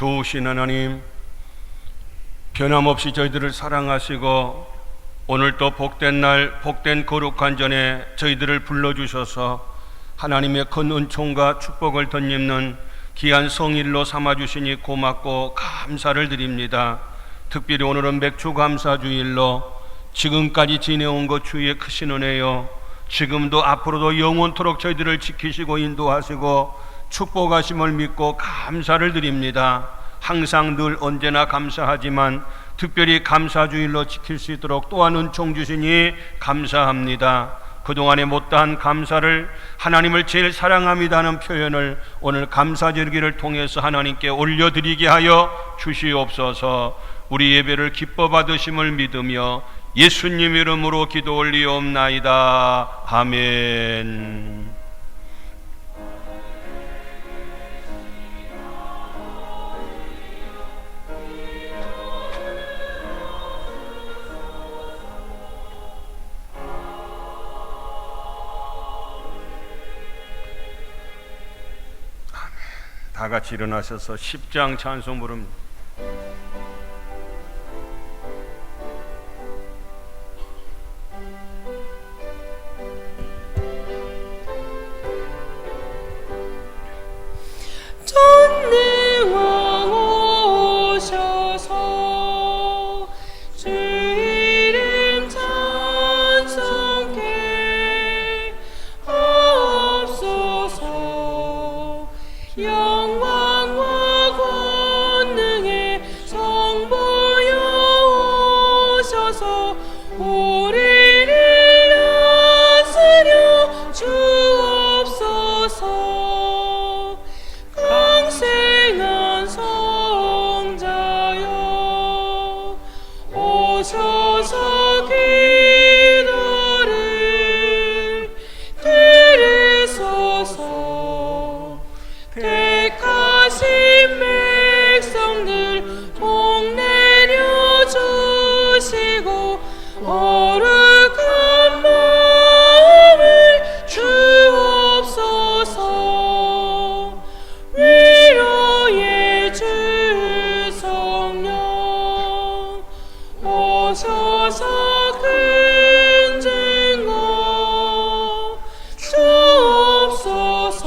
좋으신 하나님, 변함없이 저희들을 사랑하시고 오늘 또 복된 날, 복된 거룩한 전에 저희들을 불러주셔서 하나님의 큰 은총과 축복을 덧입는 귀한 성일로 삼아주시니 고맙고 감사를 드립니다. 특별히 오늘은 맥주 감사주일로 지금까지 지내온 것 주의 크신 은혜요, 지금도 앞으로도 영원토록 저희들을 지키시고 인도하시고 축복하심을 믿고 감사를 드립니다. 항상 늘 언제나 감사하지만 특별히 감사주일로 지킬 수 있도록 또한 은총 주시니 감사합니다. 그동안에 못다한 감사를, 하나님을 제일 사랑합니다는 표현을 오늘 감사절기를 통해서 하나님께 올려드리게 하여 주시옵소서. 우리 예배를 기뻐 받으심을 믿으며 예수님 이름으로 기도 올리옵나이다. 아멘. 다 같이 일어나셔서 10장 찬송 부릅니다. 전능왕 오셔서 주 이름 찬송케 하옵소서. 영광과 권능의 성부여 오셔서 우리를 다스려 주옵소서. 강생한 성자여 오셔서 기도를 들으소서. 택하신 백성들 복 내려주시고 거룩한 마음을 주옵소서. 위로의 주 성령 오셔서 큰 증거 주옵소서.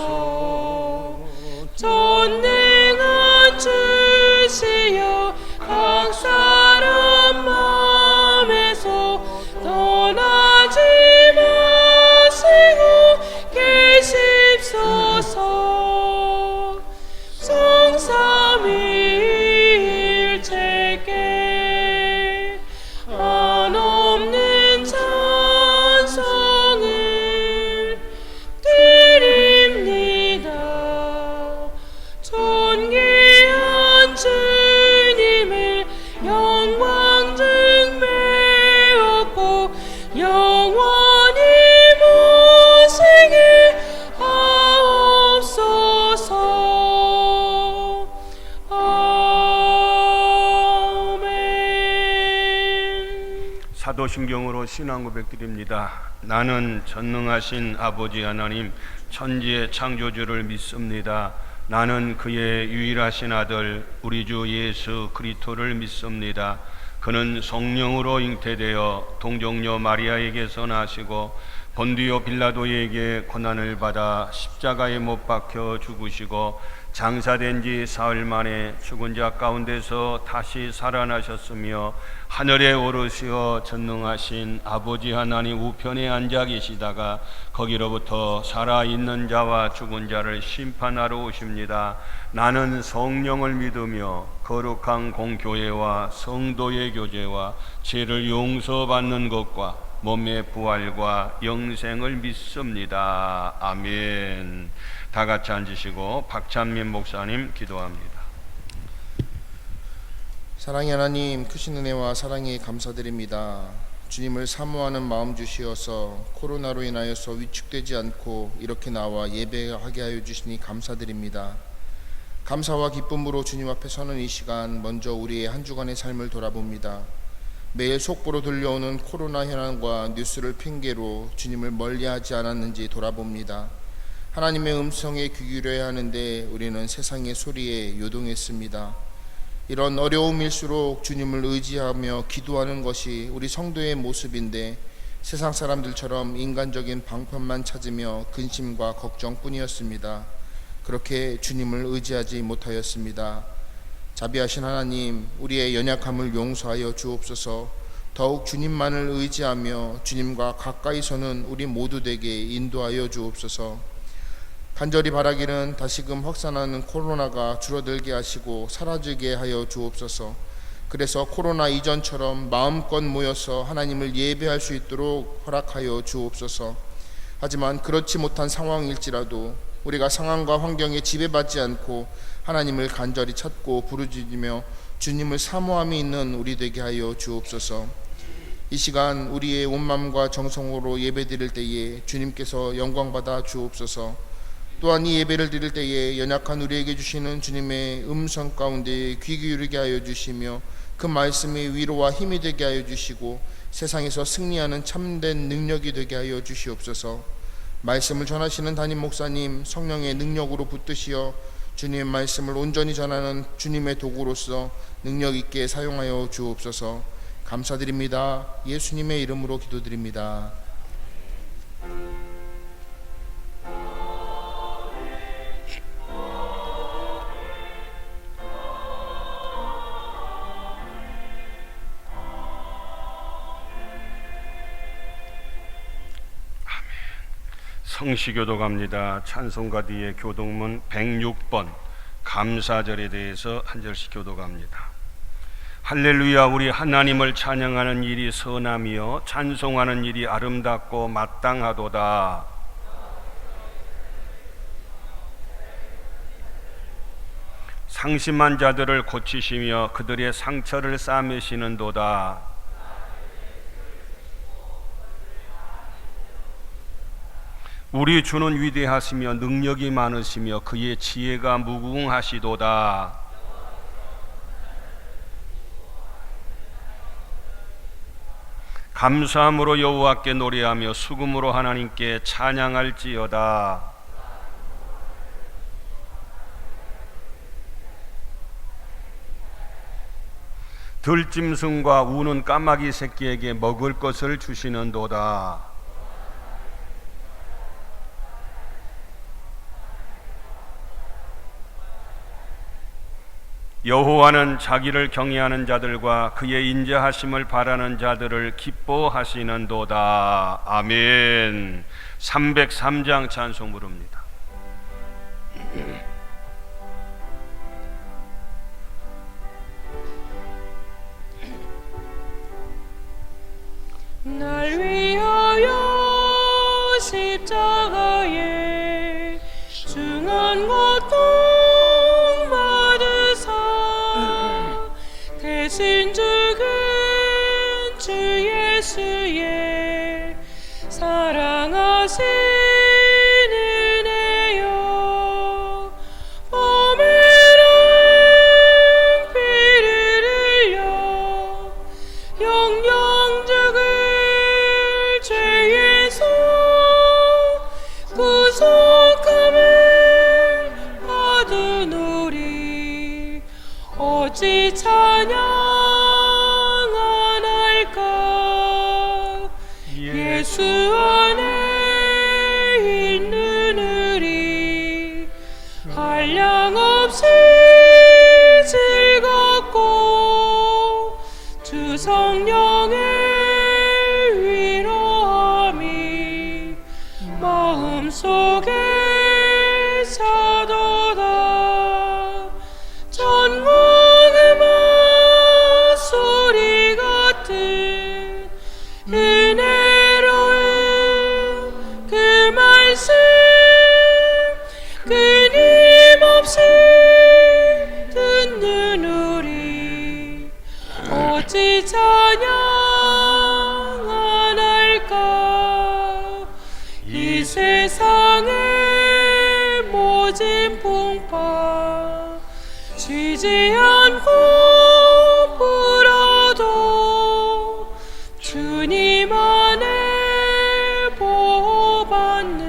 전능한 주시여 각 사람 마음에서 떠나지 마시고 계십소서. 성삼위일체께 한없는 찬송을 드립니다. 존귀한 주님을 영광 증매었고 영원히 모시게 하옵소서. 아멘. 사도신경으로 신앙 고백드립니다. 나는 전능하신 아버지 하나님 천지의 창조주를 믿습니다. 나는 그의 유일하신 아들 우리 주 예수 그리스도를 믿습니다. 그는 성령으로 잉태되어 동정녀 마리아에게서 나시고 본디오 빌라도에게 고난을 받아 십자가에 못 박혀 죽으시고 장사된 지 사흘 만에 죽은 자 가운데서 다시 살아나셨으며 하늘에 오르시어 전능하신 아버지 하나님 우편에 앉아 계시다가 거기로부터 살아있는 자와 죽은 자를 심판하러 오십니다. 나는 성령을 믿으며 거룩한 공교회와 성도의 교제와 죄를 용서받는 것과 몸의 부활과 영생을 믿습니다. 아멘. 다 같이 앉으시고 박찬민 목사님 기도합니다. 사랑의 하나님, 크신 은혜와 사랑에 감사드립니다. 주님을 사모하는 마음 주시어서 코로나로 인하여서 위축되지 않고 이렇게 나와 예배하게 하여 주시니 감사드립니다. 감사와 기쁨으로 주님 앞에 서는 이 시간, 먼저 우리의 한 주간의 삶을 돌아봅니다. 매일 속보로 들려오는 코로나 현황과 뉴스를 핑계로 주님을 멀리하지 않았는지 돌아봅니다. 하나님의 음성에 귀 기울여야 하는데 우리는 세상의 소리에 요동했습니다. 이런 어려움일수록 주님을 의지하며 기도하는 것이 우리 성도의 모습인데 세상 사람들처럼 인간적인 방편만 찾으며 근심과 걱정뿐이었습니다. 그렇게 주님을 의지하지 못하였습니다. 자비하신 하나님, 우리의 연약함을 용서하여 주옵소서. 더욱 주님만을 의지하며 주님과 가까이 서는 우리 모두에게 인도하여 주옵소서. 간절히 바라기는 다시금 확산하는 코로나가 줄어들게 하시고 사라지게 하여 주옵소서. 그래서 코로나 이전처럼 마음껏 모여서 하나님을 예배할 수 있도록 허락하여 주옵소서. 하지만 그렇지 못한 상황일지라도 우리가 상황과 환경에 지배받지 않고 하나님을 간절히 찾고 부르짖으며 주님을 사모함이 있는 우리 되게 하여 주옵소서. 이 시간 우리의 온 마음과 정성으로 예배드릴 때에 주님께서 영광받아 주옵소서. 또한 이 예배를 드릴 때에 연약한 우리에게 주시는 주님의 음성 가운데 귀 기울이게 하여 주시며 그 말씀이 위로와 힘이 되게 하여 주시고 세상에서 승리하는 참된 능력이 되게 하여 주시옵소서. 말씀을 전하시는 담임 목사님 성령의 능력으로 붙드시어 주님의 말씀을 온전히 전하는 주님의 도구로서 능력 있게 사용하여 주옵소서. 감사드립니다. 예수님의 이름으로 기도드립니다. 성시교도 갑니다. 찬송가 뒤에 교동문 106번 감사절에 대해서 한 절씩 교도갑니다. 할렐루야. 우리 하나님을 찬양하는 일이 선하며 찬송하는 일이 아름답고 마땅하도다. 상심한 자들을 고치시며 그들의 상처를 싸매시는도다. 우리 주는 위대하시며 능력이 많으시며 그의 지혜가 무궁하시도다. 감사함으로 여호와께 노래하며 수금으로 하나님께 찬양할지어다. 들짐승과 우는 까마귀 새끼에게 먹을 것을 주시는도다. 여호와는 자기를 경외하는 자들과 그의 인자하심을 바라는 자들을 기뻐하시는도다. 아멘. 303장 찬송 부릅니다. 날 위하여 십자가에 중한 고통 대신 죽은 주 예수의 사랑하신 은혜여 보배로운 피를 흘려 영영 죽을 죄에서 구속함을 받은 우리 어찌 찬양 예수 안에 있는 우리 한량없이 즐겁고 주 성령의 위로함이 마음속에 차도다. 전국의 소리 같은 끊임없이 듣는 우리 어찌 찬양 안 할까. 이 세상의 모진 풍파 쉬지 않고 불어도 주님 안에 보호받는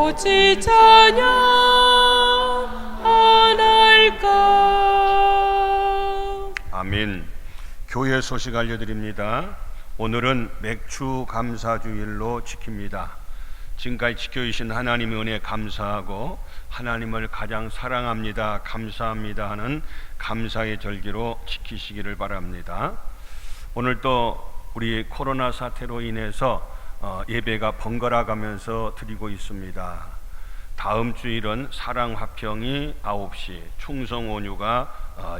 어찌 찬양 안 할까. 아멘. 교회 소식 알려드립니다. 오늘은 맥주 감사주일로 지킵니다. 지금까지 지켜주신 하나님의 은혜에 감사하고 하나님을 가장 사랑합니다, 감사합니다 하는 감사의 절기로 지키시기를 바랍니다. 오늘 또 우리 코로나 사태로 인해서 예배가 번갈아 가면서 드리고 있습니다. 다음 주일은 사랑화평이 9시, 충성온유가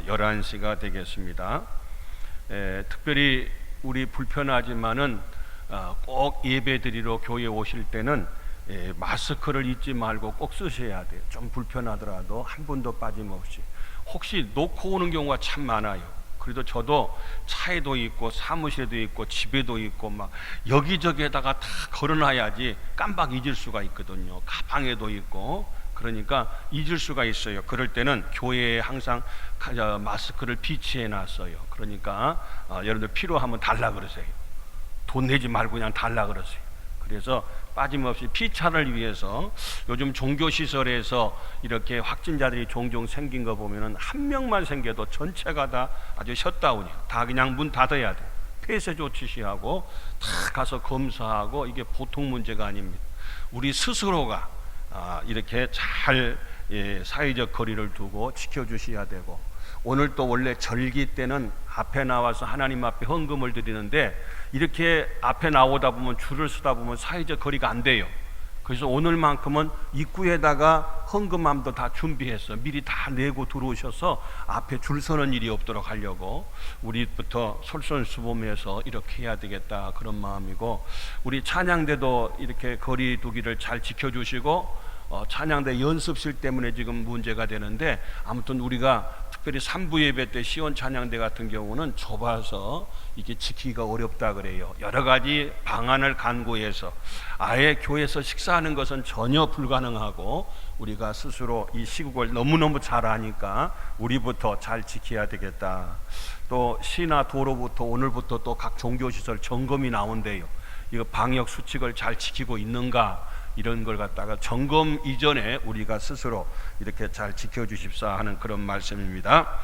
11시가 되겠습니다. 특별히 우리 불편하지만은 꼭 예배 드리러 교회 오실 때는 마스크를 잊지 말고 꼭 쓰셔야 돼요. 좀 불편하더라도 한 분도 빠짐없이. 혹시 놓고 오는 경우가 참 많아요. 그래도 저도 차에도 있고 사무실에도 있고 집에도 있고 막 여기저기에다가 다 걸어놔야지 깜빡 잊을 수가 있거든요. 가방에도 있고. 그러니까 잊을 수가 있어요. 그럴 때는 교회에 항상 마스크를 비치해 놨어요. 그러니까 여러분들 필요하면 달라 그러세요. 돈 내지 말고 그냥 달라 그러세요. 그래서 빠짐없이 피차를 위해서 요즘 종교시설에서 이렇게 확진자들이 종종 생긴 거 보면은 한 명만 생겨도 전체가 다 아주 셧다운이에요. 다 그냥 문 닫아야 돼. 폐쇄 조치 시하고 다 가서 검사하고, 이게 보통 문제가 아닙니다. 우리 스스로가 이렇게 잘 사회적 거리를 두고 지켜주셔야 되고, 오늘 또 원래 절기 때는 앞에 나와서 하나님 앞에 헌금을 드리는데 이렇게 앞에 나오다 보면 줄을 서다 보면 사회적 거리가 안 돼요. 그래서 오늘만큼은 입구에다가 헌금함도 다 준비해서 미리 다 내고 들어오셔서 앞에 줄 서는 일이 없도록 하려고 우리부터 솔선수범해서 이렇게 해야 되겠다, 그런 마음이고, 우리 찬양대도 이렇게 거리 두기를 잘 지켜주시고, 찬양대 연습실 때문에 지금 문제가 되는데, 아무튼 우리가 특별히 3부 예배 때 시온 찬양대 같은 경우는 좁아서 이게 지키기가 어렵다 그래요. 여러 가지 방안을 간구해서 아예 교회에서 식사하는 것은 전혀 불가능하고, 우리가 스스로 이 시국을 너무너무 잘 아니까 우리부터 잘 지켜야 되겠다. 또 시나 도로부터 오늘부터 또 각 종교시설 점검이 나온대요. 이거 방역 수칙을 잘 지키고 있는가, 이런 걸 갖다가 점검 이전에 우리가 스스로 이렇게 잘 지켜주십사 하는 그런 말씀입니다.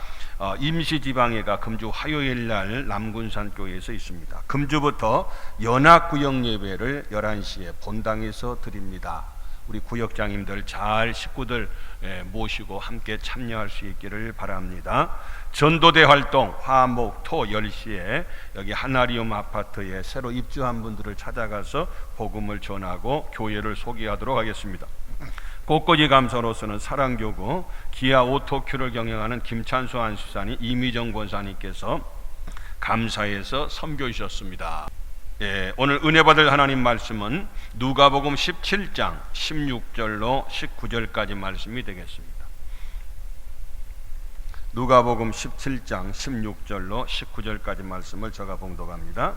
임시지방회가 금주 화요일 날 남군산 교회에서 있습니다. 금주부터 연합구역 예배를 11시에 본당에서 드립니다. 우리 구역장님들 잘 식구들 모시고 함께 참여할 수 있기를 바랍니다. 전도대 활동 화, 목, 토 10시에 여기 하나리움 아파트에 새로 입주한 분들을 찾아가서 복음을 전하고 교회를 소개하도록 하겠습니다. 꽃꽂이 감사로서는 사랑교구 기아 오토큐를 경영하는 김찬수 안수사님, 이미정 권사님께서 감사해서 선교 주셨습니다. 오늘 은혜 받을 하나님 말씀은 누가복음 17장 16절로 19절까지 말씀이 되겠습니다. 누가복음 17장 16절로 19절까지 말씀을 제가 봉독합니다.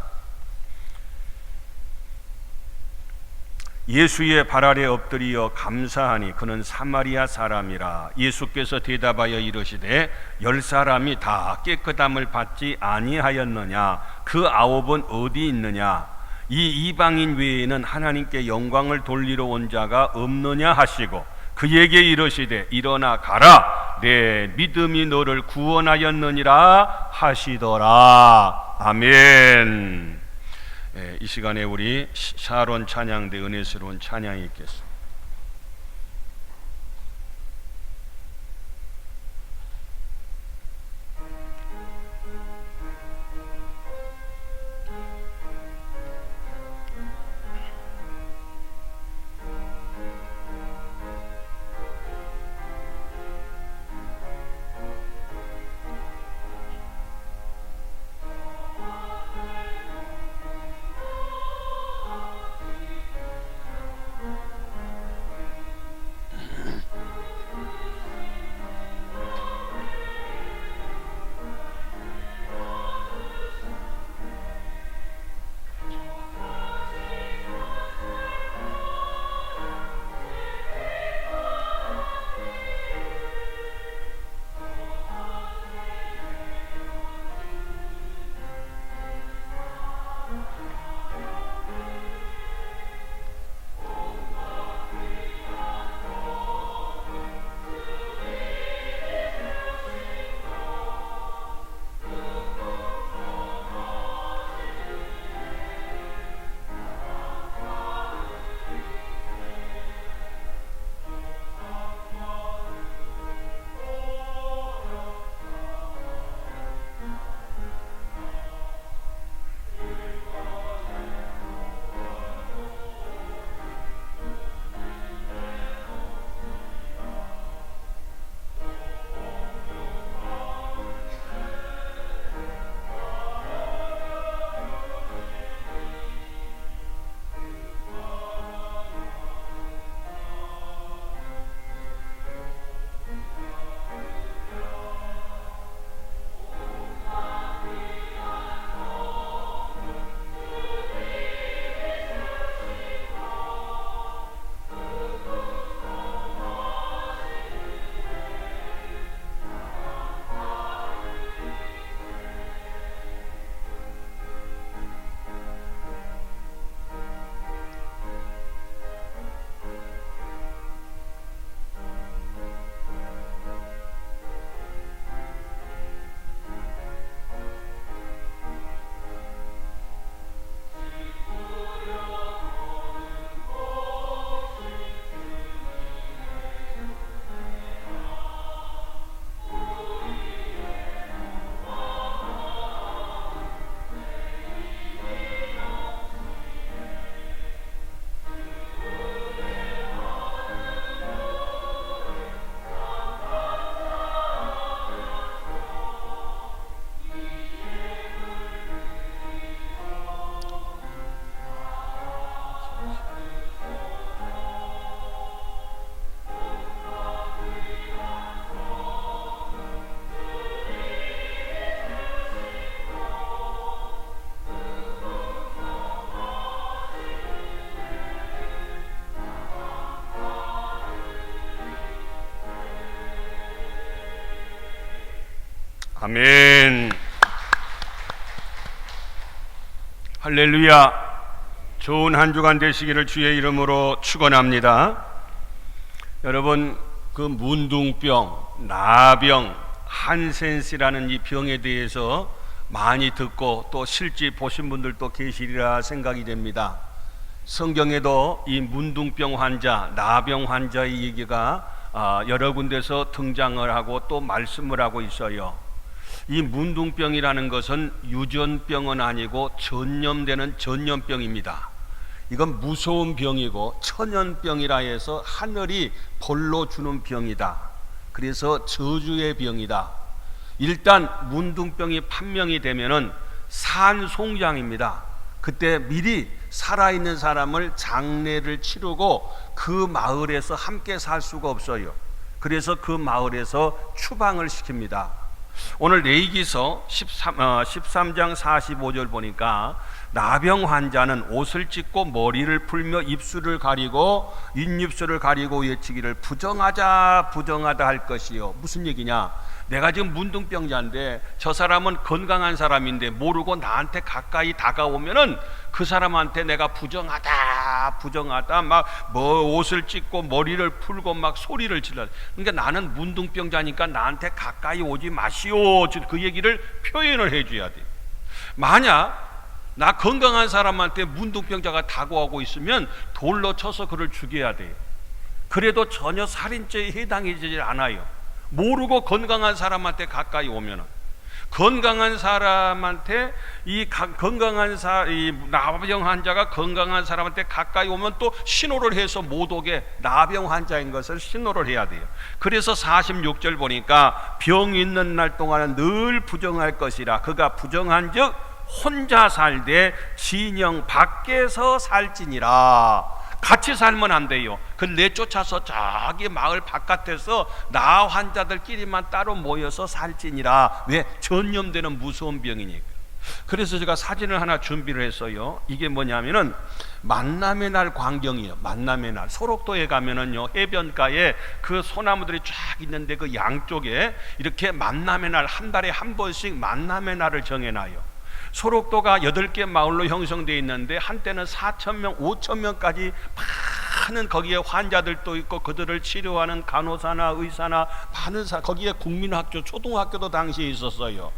예수의 발 아래 엎드리어 감사하니 그는 사마리아 사람이라. 예수께서 대답하여 이르시되 10사람이 다 깨끗함을 받지 아니하였느냐? 그 9은 어디 있느냐? 이 이방인 외에는 하나님께 영광을 돌리러 온 자가 없느냐 하시고 그에게 이르시되 일어나 가라, 내 믿음이 너를 구원하였느니라 하시더라. 아멘. 이 시간에 우리 샤론 찬양대 은혜스러운 찬양이 있겠습니다. 아멘. 할렐루야. 좋은 한 주간 되시기를 주의 이름으로 축원합니다. 여러분, 그 문둥병, 나병, 한센시라는 이 병에 대해서 많이 듣고 또 실제 보신 분들도 계시리라 생각이 됩니다. 성경에도 이 문둥병 환자, 나병 환자의 얘기가 여러 군데서 등장을 하고 또 말씀을 하고 있어요. 이 문둥병이라는 것은 유전병은 아니고 전염되는 전염병입니다. 이건 무서운 병이고 천연병이라 해서 하늘이 벌로 주는 병이다. 그래서 저주의 병이다. 일단 문둥병이 판명이 되면은 산송장입니다. 그때 미리 살아있는 사람을 장례를 치르고 그 마을에서 함께 살 수가 없어요. 그래서 그 마을에서 추방을 시킵니다. 오늘 레위기서 13장 45절 보니까 나병 환자는 옷을 찢고 머리를 풀며 입술을 가리고 윗입술을 가리고 외치기를 부정하자 부정하다 할 것이요. 무슨 얘기냐? 내가 지금 문둥병자인데 저 사람은 건강한 사람인데 모르고 나한테 가까이 다가오면은 그 사람한테 내가 부정하다 부정하다 막 뭐 옷을 찢고 머리를 풀고 막 소리를 질러. 그러니까 나는 문둥병자니까 나한테 가까이 오지 마시오. 그 얘기를 표현을 해줘야 돼. 만약 나 건강한 사람한테 문둥병자가 다가오고 있으면 돌로 쳐서 그를 죽여야 돼요. 그래도 전혀 살인죄에 해당이 되지 않아요. 모르고 건강한 사람한테 가까이 오면은, 건강한 사람한테 이 나병 환자가 건강한 사람한테 가까이 오면 또 신호를 해서 못 오게 나병 환자인 것을 신호를 해야 돼요. 그래서 46절 보니까 병 있는 날 동안은 늘 부정할 것이라. 그가 부정한즉 혼자 살되 진영 밖에서 살지니라. 같이 살면 안 돼요. 그걸 내쫓아서 저기 마을 바깥에서 나 환자들끼리만 따로 모여서 살지니라. 왜? 전염되는 무서운 병이니까. 그래서 제가 사진을 하나 준비를 했어요. 이게 뭐냐면은 만남의 날 광경이에요. 만남의 날. 소록도에 가면은요, 해변가에 그 소나무들이 쫙 있는데 그 양쪽에 이렇게 만남의 날, 한 달에 한 번씩 만남의 날을 정해놔요. 소록도가 8개 마을로 형성되어 있는데 한때는 4,000명, 5,000명까지 많은 거기에 환자들도 있고 그들을 치료하는 간호사나 의사나 많은 거기에 국민학교, 초등학교도 당시에 있었어요.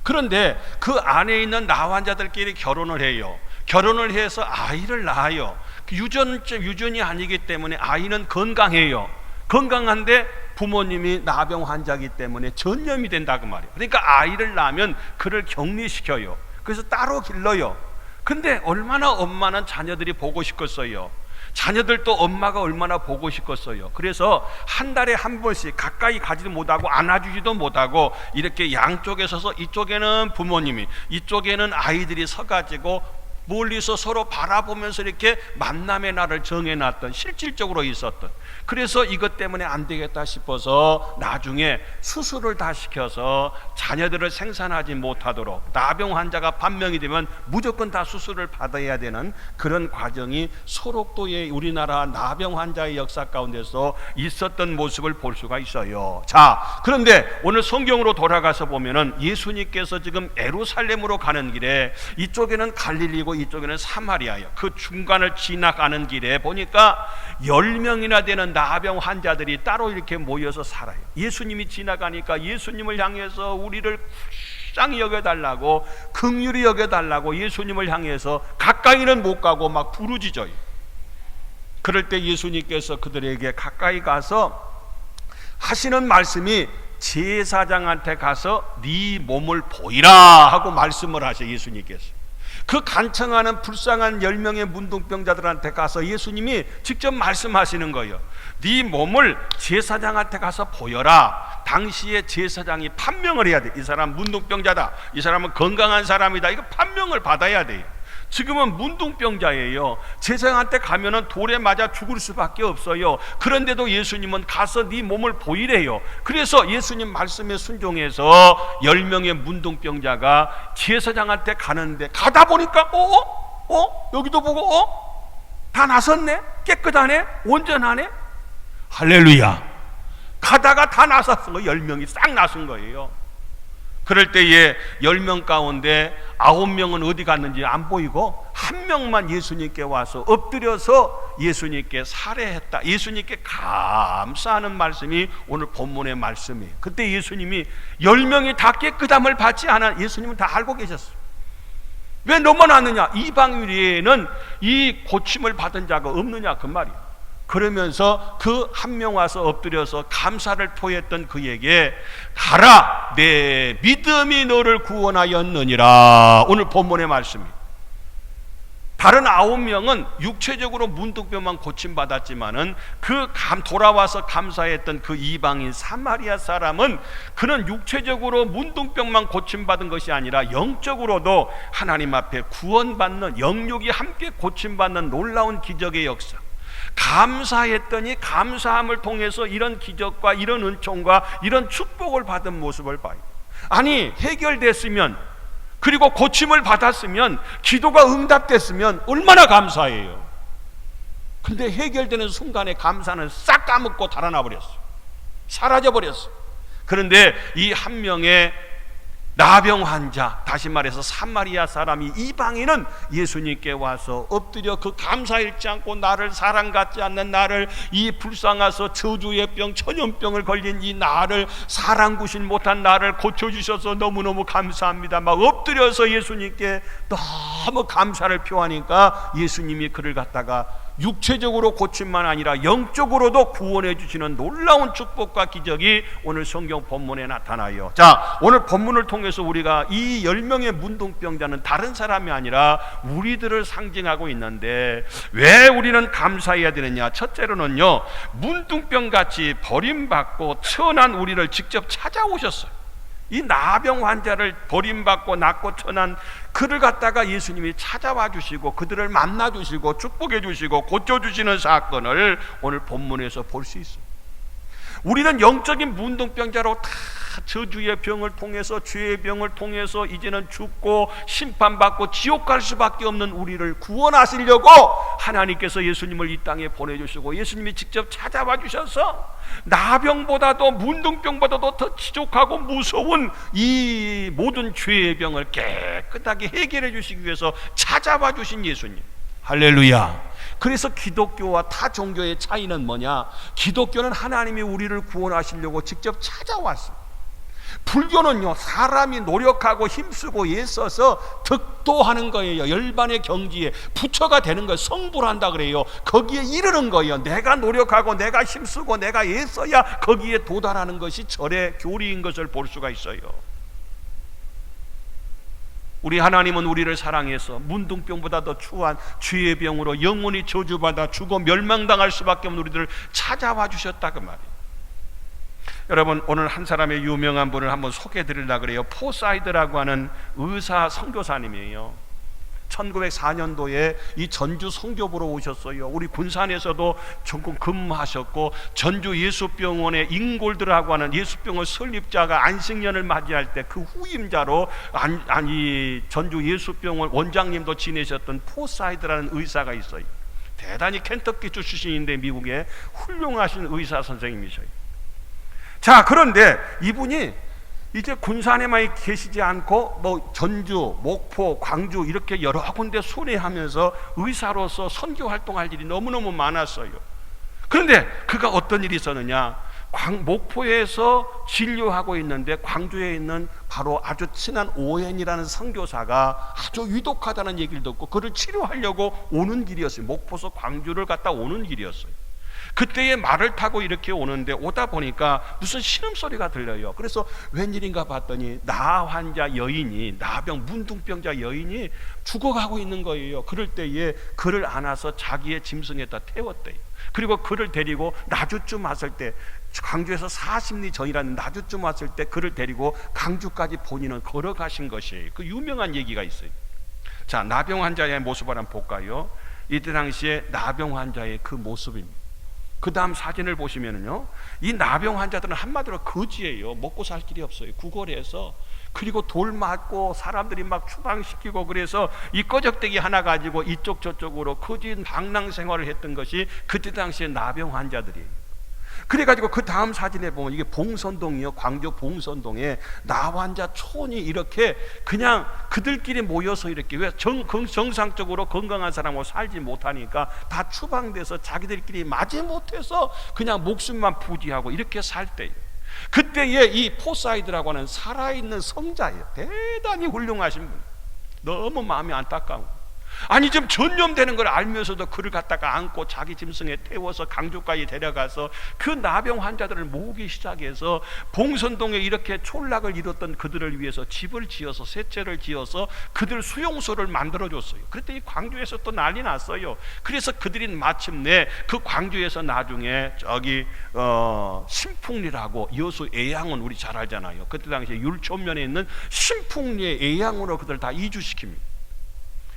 그런데 그 안에 있는 나환자들끼리 결혼을 해요. 결혼을 해서 아이를 낳아요. 유전이 아니기 때문에 아이는 건강해요. 건강한데 부모님이 나병 환자이기 때문에 전염이 된다고 말이에요. 그러니까 아이를 낳으면 그를 격리시켜요. 그래서 따로 길러요. 근데 얼마나 엄마는 자녀들이 보고 싶겠어요. 자녀들도 엄마가 얼마나 보고 싶겠어요. 그래서 한 달에 한 번씩 가까이 가지도 못하고 안아주지도 못하고 이렇게 양쪽에 서서 이쪽에는 부모님이, 이쪽에는 아이들이 서가지고 멀리서 서로 바라보면서 이렇게 만남의 날을 정해놨던, 실질적으로 있었던. 그래서 이것 때문에 안 되겠다 싶어서 나중에 수술을 다 시켜서 자녀들을 생산하지 못하도록, 나병 환자가 판명이 되면 무조건 다 수술을 받아야 되는 그런 과정이 소록도의 우리나라 나병 환자의 역사 가운데서 있었던 모습을 볼 수가 있어요. 자, 그런데 오늘 성경으로 돌아가서 보면은 예수님께서 지금 예루살렘으로 가는 길에 이쪽에는 갈릴리고 이쪽에는 사마리아예요. 그 중간을 지나가는 길에 보니까 10명이나 되는 나병 환자들이 따로 이렇게 모여서 살아요. 예수님이 지나가니까 예수님을 향해서 우리를 불쌍히 여겨달라고, 긍휼히 여겨달라고 예수님을 향해서 가까이는 못 가고 막 부르짖어요. 그럴 때 예수님께서 그들에게 가까이 가서 하시는 말씀이 제사장한테 가서 네 몸을 보이라 하고 말씀을 하셔요. 예수님께서 그 간청하는 불쌍한 10명의 문둥병자들한테 가서 예수님이 직접 말씀하시는 거예요. 네 몸을 제사장한테 가서 보여라. 당시에 제사장이 판명을 해야 돼. 이 사람 문둥병자다, 이 사람은 건강한 사람이다. 이거 판명을 받아야 돼요. 지금은 문둥병자예요. 제사장한테 가면은 돌에 맞아 죽을 수밖에 없어요. 그런데도 예수님은 가서 네 몸을 보이래요. 그래서 예수님 말씀에 순종해서 10명의 문둥병자가 제사장한테 가는데, 가다 보니까 여기도 보고 다 나섰네. 깨끗하네. 온전하네. 할렐루야. 가다가 다 나섰어. 10명이 싹 나선 거예요. 그럴 때에 10명 가운데 9명은 어디 갔는지 안 보이고 한 명만 예수님께 와서 엎드려서 예수님께 살해했다. 예수님께 감사하는 말씀이 오늘 본문의 말씀이에요. 그때 예수님이 10명이 다 깨끗함을 받지 않아. 예수님은 다 알고 계셨어요. 왜 너만 왔느냐? 이방 외에는 이 고침을 받은 자가 없느냐 그 말이에요. 그러면서 그 한 명 와서 엎드려서 감사를 표했던 그에게 가라, 내 믿음이 너를 구원하였느니라. 오늘 본문의 말씀입니다. 다른 9명은 육체적으로 문둥병만 고침받았지만은 돌아와서 감사했던 그 이방인 사마리아 사람은 그는 육체적으로 문둥병만 고침받은 것이 아니라 영적으로도 하나님 앞에 구원받는, 영육이 함께 고침받는 놀라운 기적의 역사, 감사했더니 감사함을 통해서 이런 기적과 이런 은총과 이런 축복을 받은 모습을 봐요. 아니, 해결됐으면, 그리고 고침을 받았으면, 기도가 응답됐으면 얼마나 감사해요. 근데 해결되는 순간에 감사는 싹 까먹고 달아나 버렸어요. 사라져 버렸어요. 그런데 이 한 명의 나병 환자, 다시 말해서 사마리아 사람이, 이방인은 예수님께 와서 엎드려 그 감사 잃지 않고 나를, 사랑 갖지 않는 나를, 이 불쌍해서 저주의 병, 천연병을 걸린 이 나를, 사랑 구신 못한 나를 고쳐주셔서 너무너무 감사합니다 막 엎드려서 예수님께 너무 감사를 표하니까 예수님이 그를 갖다가 육체적으로 고침만 아니라 영적으로도 구원해 주시는 놀라운 축복과 기적이 오늘 성경 본문에 나타나요. 자, 오늘 본문을 통해서 우리가 이 10명의 문둥병자는 다른 사람이 아니라 우리들을 상징하고 있는데, 왜 우리는 감사해야 되느냐? 첫째로는요, 문둥병같이 버림받고 천한 우리를 직접 찾아오셨어요. 이 나병 환자를 버림받고 낫고 천한 그를 갖다가 예수님이 찾아와 주시고 그들을 만나 주시고 축복해 주시고 고쳐 주시는 사건을 오늘 본문에서 볼 수 있어요. 우리는 영적인 문둥병자로 다 저주의 병을 통해서, 죄의 병을 통해서 이제는 죽고 심판받고 지옥 갈 수밖에 없는 우리를 구원하시려고 하나님께서 예수님을 이 땅에 보내주시고 예수님이 직접 찾아와 주셔서 나병보다도, 문둥병보다도 더 지독하고 무서운 이 모든 죄의 병을 깨끗하게 해결해 주시기 위해서 찾아와 주신 예수님. 할렐루야. 그래서 기독교와 타 종교의 차이는 뭐냐? 기독교는 하나님이 우리를 구원하시려고 직접 찾아왔어요. 불교는요, 사람이 노력하고 힘쓰고 애써서 득도하는 거예요. 열반의 경지에 부처가 되는 거예요. 성불한다 그래요. 거기에 이르는 거예요. 내가 노력하고 내가 힘쓰고 내가 애써야 거기에 도달하는 것이 절의 교리인 것을 볼 수가 있어요. 우리 하나님은 우리를 사랑해서 문둥병보다 더 추한 죄의 병으로 영원히 저주받아 죽어 멸망당할 수밖에 없는 우리들을 찾아와 주셨다 그 말이에요. 여러분, 오늘 한 사람의 유명한 분을 한번 소개해 드리려고 그래요. 포사이드라고 하는 의사 선교사님이에요. 1904년도에 이 전주 선교부로 오셨어요. 우리 군산에서도 전국 근무하셨고, 전주 예수병원의 잉골드라고 하는 예수병원 설립자가 안식년을 맞이할 때 그 후임자로 이 전주 예수병원 원장님도 지내셨던 포사이드라는 의사가 있어요. 대단히 켄터키 출신인데 미국에 훌륭하신 의사 선생님이셔요. 자, 그런데 이분이 이제 군산에만 계시지 않고 뭐 전주, 목포, 광주 이렇게 여러 군데 순회하면서 의사로서 선교 활동할 일이 너무너무 많았어요. 그런데 그가 어떤 일이 있었느냐? 목포에서 진료하고 있는데 광주에 있는 바로 아주 친한 오웬이라는 선교사가 아주 위독하다는 얘기를 듣고 그를 치료하려고 오는 길이었어요. 목포에서 광주를 갔다 오는 길이었어요. 그때에 말을 타고 이렇게 오는데 오다 보니까 무슨 신음소리가 들려요. 그래서 웬일인가 봤더니 나 환자 여인이, 나병 문둥병자 여인이 죽어가고 있는 거예요. 그럴 때에 그를 안아서 자기의 짐승에다 태웠대요. 그리고 그를 데리고 나주쯤 왔을 때, 광주에서 40리 전이라는 나주쯤 왔을 때 그를 데리고 강주까지 본인은 걸어가신 것이에요. 그 유명한 얘기가 있어요. 자, 나병 환자의 모습을 한번 볼까요? 이때 당시에 나병 환자의 그 모습입니다. 그 다음 사진을 보시면은요, 이 나병 환자들은 한마디로 거지예요. 먹고 살 길이 없어요. 구걸해서. 그리고 돌 맞고 사람들이 막 추방시키고, 그래서 이 꺼적대기 하나 가지고 이쪽 저쪽으로 거지 방랑 생활을 했던 것이 그때 당시에 나병 환자들이에요. 그래가지고 그 다음 사진에 보면 이게 봉선동이요, 광주 봉선동에 나환자 촌이 이렇게 그냥 그들끼리 모여서 이렇게, 왜 정상적으로 건강한 사람하고 살지 못하니까 다 추방돼서 자기들끼리 맞이 못해서 그냥 목숨만 부지하고 이렇게 살 때예요. 그때에 이 포사이드라고 하는 살아있는 성자예요. 대단히 훌륭하신 분. 너무 마음이 안타까워. 아니 좀 전염되는 걸 알면서도 그를 갖다가 안고 자기 짐승에 태워서 강주까지 데려가서 그 나병 환자들을 모으기 시작해서 봉선동에 이렇게 촌락을 이뤘던 그들을 위해서 집을 지어서 세채를 지어서 그들 수용소를 만들어줬어요. 그랬더니 광주에서 또 난리 났어요. 그래서 그들이 마침내 그 광주에서 나중에 저기 신풍리라고 여수 애양원 우리 잘 알잖아요. 그때 당시에 율촌면에 있는 신풍리의 애양원으로 그들 다 이주시킵니다.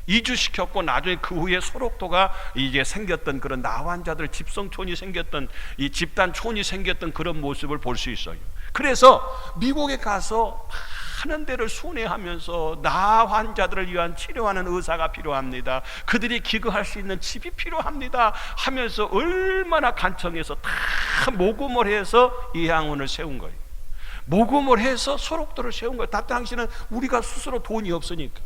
이주시켰고 나중에 그 후에 소록도가 이제 생겼던 그런 나환자들 집성촌이 생겼던 이 집단촌이 생겼던 그런 모습을 볼 수 있어요. 그래서 미국에 가서 많은 데를 순회하면서 나환자들을 위한 치료하는 의사가 필요합니다, 그들이 기거할 수 있는 집이 필요합니다 하면서 얼마나 간청해서 다 모금을 해서 이 양원을 세운 거예요. 모금을 해서 소록도를 세운 거예요. 다 당시는 우리가 스스로 돈이 없으니까.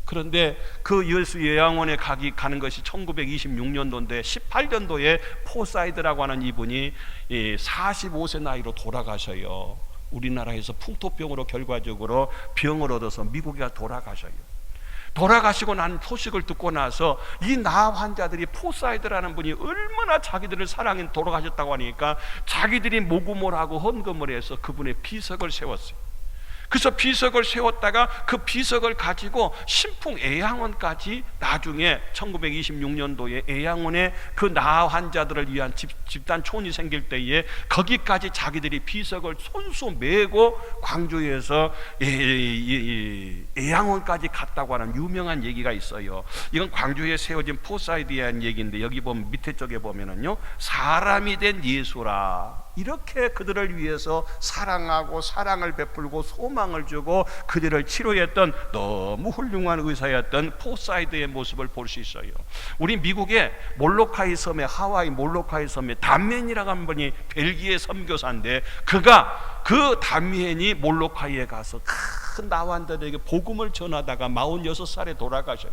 그런데 그 여수 요양원에 가는 것이 1926년도인데 18년도에 포사이드라고 하는 이분이 45세 나이로 돌아가셔요. 우리나라에서 풍토병으로 결과적으로 병을 얻어서 미국에 돌아가셔요. 돌아가시고 난 소식을 듣고 나서 이 나 환자들이 포사이드라는 분이 얼마나 자기들을 사랑해 돌아가셨다고 하니까 자기들이 모금을 하고 헌금을 해서 그분의 비석을 세웠어요. 그래서 비석을 세웠다가 그 비석을 가지고 신풍 애양원까지 나중에 1926년도에 애양원에 그 나 환자들을 위한 집단촌이 생길 때에 거기까지 자기들이 비석을 손수 메고 광주에서 애양원까지 갔다고 하는 유명한 얘기가 있어요. 이건 광주에 세워진 포사이드에 대한 얘기인데 여기 보면 밑에 쪽에 보면은요, 사람이 된 예수라, 이렇게 그들을 위해서 사랑하고 사랑을 베풀고 소망을 주고 그들을 치료했던 너무 훌륭한 의사였던 포사이드의 모습을 볼 수 있어요. 우리 미국의 몰로카이 섬에, 하와이 몰로카이 섬에 담멘이라고 하는 분이 벨기에 선교사인데 그가 그 담멘이 몰로카이에 가서 큰 나환자들에게 복음을 전하다가 46살에 돌아가셔요.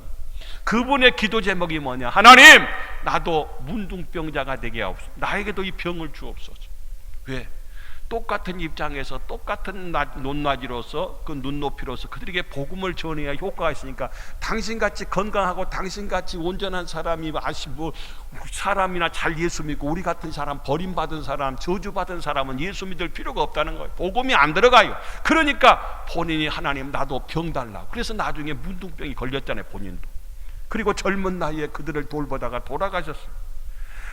그분의 기도 제목이 뭐냐, 하나님 나도 문둥병자가 되게 하옵소서, 나에게도 이 병을 주옵소서. 왜? 똑같은 입장에서 똑같은 높낮이로서 그 눈높이로서 그들에게 복음을 전해야 효과가 있으니까 당신같이 건강하고 당신같이 온전한 사람이 사람이나 잘 예수 믿고 우리 같은 사람, 버림받은 사람, 저주받은 사람은 예수 믿을 필요가 없다는 거예요. 복음이 안 들어가요. 그러니까 본인이 하나님 나도 병 달라, 그래서 나중에 문둥병이 걸렸잖아요, 본인도. 그리고 젊은 나이에 그들을 돌보다가 돌아가셨어요.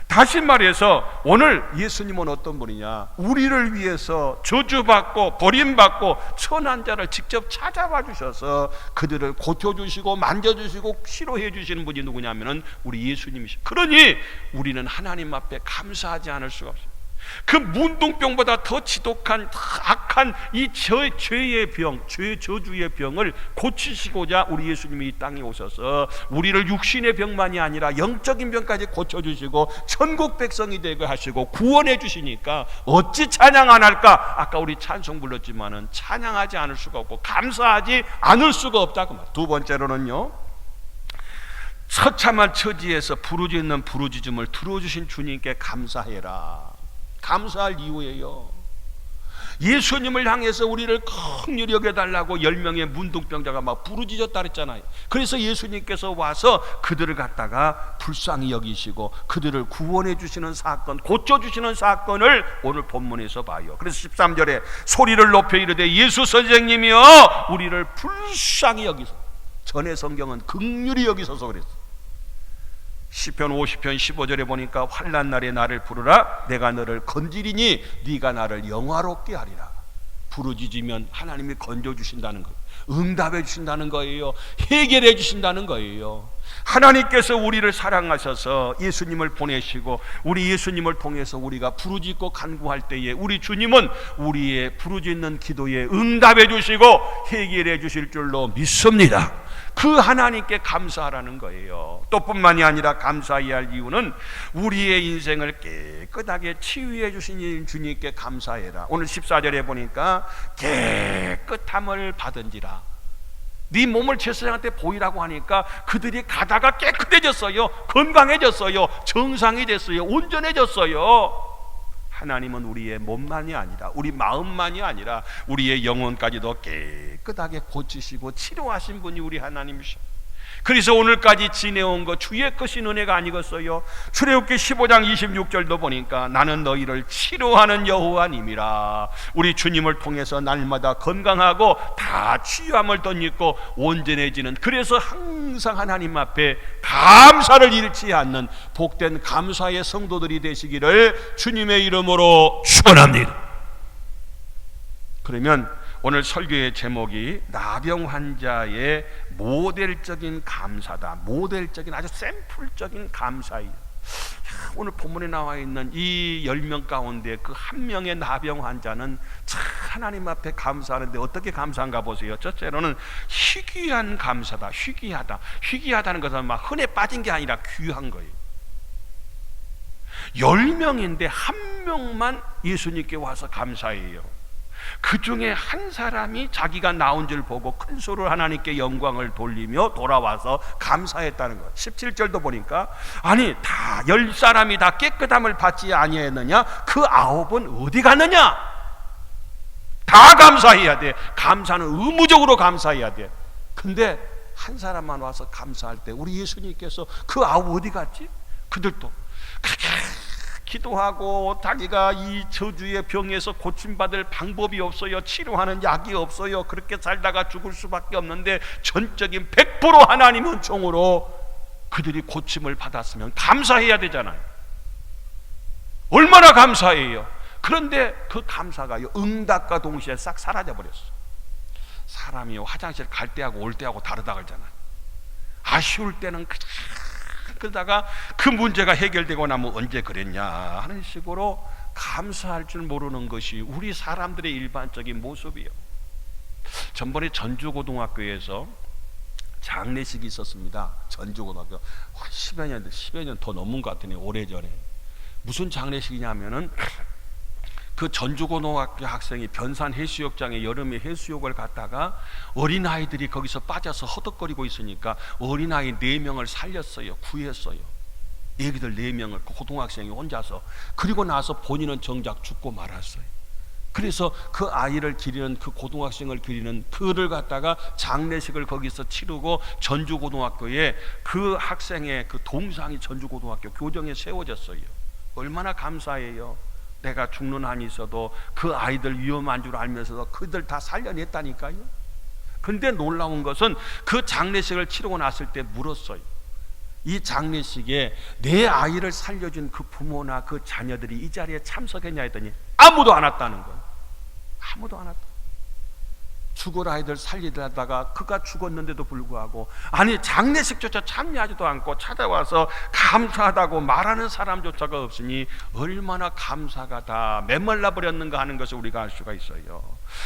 다시 말해서 오늘 예수님은 어떤 분이냐, 우리를 위해서 저주받고 버림받고 천한 자를 직접 찾아와 주셔서 그들을 고쳐주시고 만져주시고 치료해 주시는 분이 누구냐면은 우리 예수님이시죠. 그러니 우리는 하나님 앞에 감사하지 않을 수가 없어요. 그 문둥병보다 더 지독한 악한 이 죄의 병, 죄 저주의 병을 고치시고자 우리 예수님이 이 땅에 오셔서 우리를 육신의 병만이 아니라 영적인 병까지 고쳐주시고 천국 백성이 되게 하시고 구원해 주시니까 어찌 찬양 안 할까? 아까 우리 찬송 불렀지만은 찬양하지 않을 수가 없고 감사하지 않을 수가 없다고 말. 두 번째로는요, 처참한 처지에서 부르짖는 부르짖음을 들어주신 주님께 감사해라. 감사할 이유예요. 예수님을 향해서 우리를 긍휼히 여겨달라고 10명의 문둥병자가 막 부르짖었다 그랬잖아요. 그래서 예수님께서 와서 그들을 갖다가 불쌍히 여기시고 그들을 구원해 주시는 사건, 고쳐주시는 사건을 오늘 본문에서 봐요. 그래서 13절에 소리를 높여 이르되 예수 선생님이여 우리를 불쌍히 여기소. 전에 성경은 긍휼히 여기소서 그랬어요. 시편 50편 15절에 보니까 환난 날에 나를 부르라 내가 너를 건지리니 네가 나를 영화롭게 하리라. 부르짖으면 하나님이 건져주신다는 거예요. 응답해 주신다는 거예요. 해결해 주신다는 거예요. 하나님께서 우리를 사랑하셔서 예수님을 보내시고 우리 예수님을 통해서 우리가 부르짖고 간구할 때에 우리 주님은 우리의 부르짖는 기도에 응답해 주시고 해결해 주실 줄로 믿습니다. 그 하나님께 감사하라는 거예요. 또 뿐만이 아니라 감사해야 할 이유는 우리의 인생을 깨끗하게 치유해 주신 주님께 감사해라. 오늘 14절에 보니까 깨끗함을 받은지라. 네 몸을 제사장한테 보이라고 하니까 그들이 가다가 깨끗해졌어요. 건강해졌어요. 정상이 됐어요. 온전해졌어요. 하나님은 우리의 몸만이 아니라 우리 마음만이 아니라 우리의 영혼까지도 깨끗하게 고치시고 치료하신 분이 우리 하나님이셔. 그래서 오늘까지 지내온 거 주의 크신 은혜가 아니겠어요? 출애굽기 15장 26절도 보니까 나는 너희를 치료하는 여호와님이라. 우리 주님을 통해서 날마다 건강하고 다 치유함을 덧입고 온전해지는, 그래서 항상 하나님 앞에 감사를 잃지 않는 복된 감사의 성도들이 되시기를 주님의 이름으로 축원합니다. 그러면 오늘 설교의 제목이 나병 환자의 모델적인 감사다. 모델적인 아주 샘플적인 감사예요. 오늘 본문에 나와 있는 이 10명 가운데 그 한 명의 나병 환자는 참 하나님 앞에 감사하는데 어떻게 감사한가 보세요. 첫째로는 희귀한 감사다. 희귀하다. 희귀하다는 것은 막 흔해 빠진 게 아니라 귀한 거예요. 10명인데 한 명만 예수님께 와서 감사해요. 그 중에 한 사람이 자기가 나온 줄 보고 큰 소리로 하나님께 영광을 돌리며 돌아와서 감사했다는 것. 17절도 보니까 아니 다 10사람이 다 깨끗함을 받지 아니했느냐? 그 9은 어디 갔느냐? 다 감사해야 돼. 감사는 의무적으로 감사해야 돼. 근데 한 사람만 와서 감사할 때 우리 예수님께서 그 9 어디 갔지? 그들도 그렇게 기도하고 자기가 이 저주의 병에서 고침받을 방법이 없어요. 치료하는 약이 없어요. 그렇게 살다가 죽을 수밖에 없는데 전적인 100% 하나님 은총으로 그들이 고침을 받았으면 감사해야 되잖아요. 얼마나 감사해요. 그런데 그 감사가요 응답과 동시에 싹 사라져버렸어. 사람이 화장실 갈 때하고 올 때하고 다르다 그러잖아요. 아쉬울 때는 그러다가 그 문제가 해결되고 나면 언제 그랬냐 하는 식으로 감사할 줄 모르는 것이 우리 사람들의 일반적인 모습이에요. 전번에 전주고등학교에서 장례식이 있었습니다. 전주고등학교 10여 년 더 넘은 것 같으네요. 오래전에. 무슨 장례식이냐면은 그 전주고등학교 학생이 변산 해수욕장에 여름에 해수욕을 갔다가 어린아이들이 거기서 빠져서 허덕거리고 있으니까 어린아이 4명을 살렸어요. 구했어요. 애기들 4명을 그 고등학생이 혼자서. 그리고 나서 본인은 정작 죽고 말았어요. 그래서 그 아이를 기리는, 그 고등학생을 기리는 그를 갖다가 장례식을 거기서 치르고 전주고등학교에 그 학생의 그 동상이 전주고등학교 교정에 세워졌어요. 얼마나 감사해요. 내가 죽는 한이 있어도 그 아이들 위험한 줄 알면서도 그들 다 살려냈다니까요. 근데 놀라운 것은 그 장례식을 치르고 났을 때 물었어요. 이 장례식에 내 아이를 살려준 그 부모나 그 자녀들이 이 자리에 참석했냐 했더니 아무도 안 왔다는 거예요. 아무도 안 왔다. 죽을 아이들 살리다가 그가 죽었는데도 불구하고 아니 장례식조차 참여하지도 않고 찾아와서 감사하다고 말하는 사람조차가 없으니 얼마나 감사가 다 메말라 버렸는가 하는 것을 우리가 알 수가 있어요.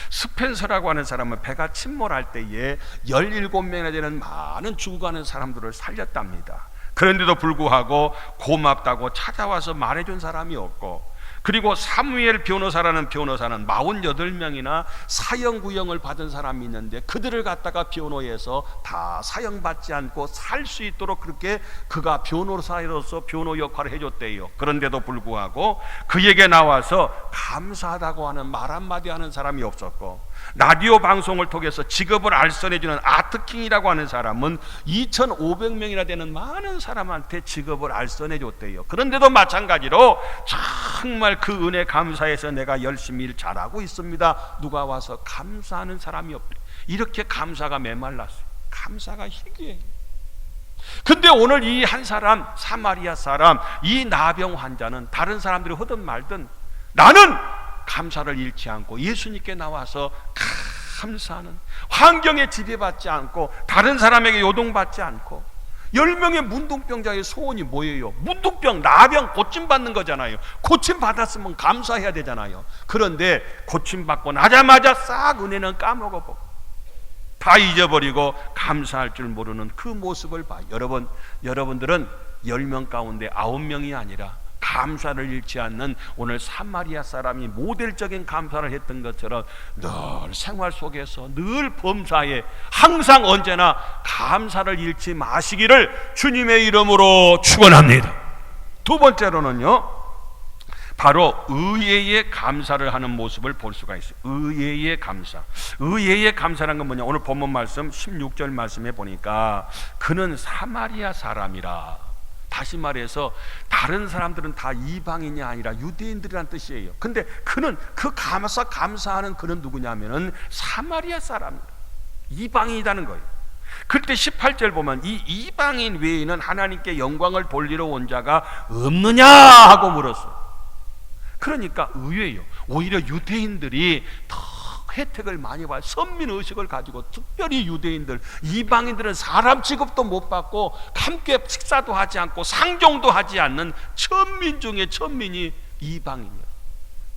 스펜서라고 하는 사람은 배가 침몰할 때에 17명이나 되는 많은 죽어가는 사람들을 살렸답니다. 그런데도 불구하고 고맙다고 찾아와서 말해준 사람이 없고, 그리고 사무엘 변호사라는 변호사는 48명이나 사형구형을 받은 사람이 있는데 그들을 갖다가 변호해서 다 사형받지 않고 살 수 있도록 그렇게 그가 변호사로서 변호 역할을 해줬대요. 그런데도 불구하고 그에게 나와서 감사하다고 하는 말 한마디 하는 사람이 없었고, 라디오 방송을 통해서 직업을 알선해주는 아트킹이라고 하는 사람은 2,500명이나 되는 많은 사람한테 직업을 알선해줬대요. 그런데도 마찬가지로 정말 그 은혜 감사해서 내가 열심히 일 잘하고 있습니다. 누가 와서 감사하는 사람이 없대. 이렇게 감사가 메말랐어요. 감사가 희귀해요. 근데 오늘 이 한 사람, 사마리아 사람, 이 나병 환자는 다른 사람들이 하든 말든 나는 감사를 잃지 않고 예수님께 나와서 감사하는, 환경에 지배받지 않고 다른 사람에게 요동받지 않고 10명의 문둥병자의 소원이 뭐예요? 문둥병, 나병 고침받는 거잖아요. 고침받았으면 감사해야 되잖아요. 그런데 고침받고 나자마자 싹 은혜는 까먹어버리고 다 잊어버리고 감사할 줄 모르는 그 모습을 봐요. 여러분들은 10명 가운데 9명이 아니라 감사를 잃지 않는 오늘 사마리아 사람이 모델적인 감사를 했던 것처럼 늘 생활 속에서 늘 범사에 항상 언제나 감사를 잃지 마시기를 주님의 이름으로 축원합니다. 두 번째로는요, 바로 의예의 감사를 하는 모습을 볼 수가 있어요. 의예의 감사. 의예의 감사라는 건 뭐냐? 오늘 본문 말씀 16절 말씀에 보니까 그는 사마리아 사람이라. 다시 말해서 다른 사람들은 다 이방인이 아니라 유대인들이란 뜻이에요. 근데 그는 그 감사하는 그는 누구냐면은 사마리아 사람이다. 이방인이라는 거예요. 그때 18절 보면 이 이방인 외에는 하나님께 영광을 돌리러 온 자가 없느냐 하고 물었어요. 그러니까 의외예요. 오히려 유대인들이 더 혜택을 많이 봐요. 선민의식을 가지고 특별히 유대인들, 이방인들은 사람 취급도 못 받고 함께 식사도 하지 않고 상종도 하지 않는 천민 중에 천민이 이방인이에요.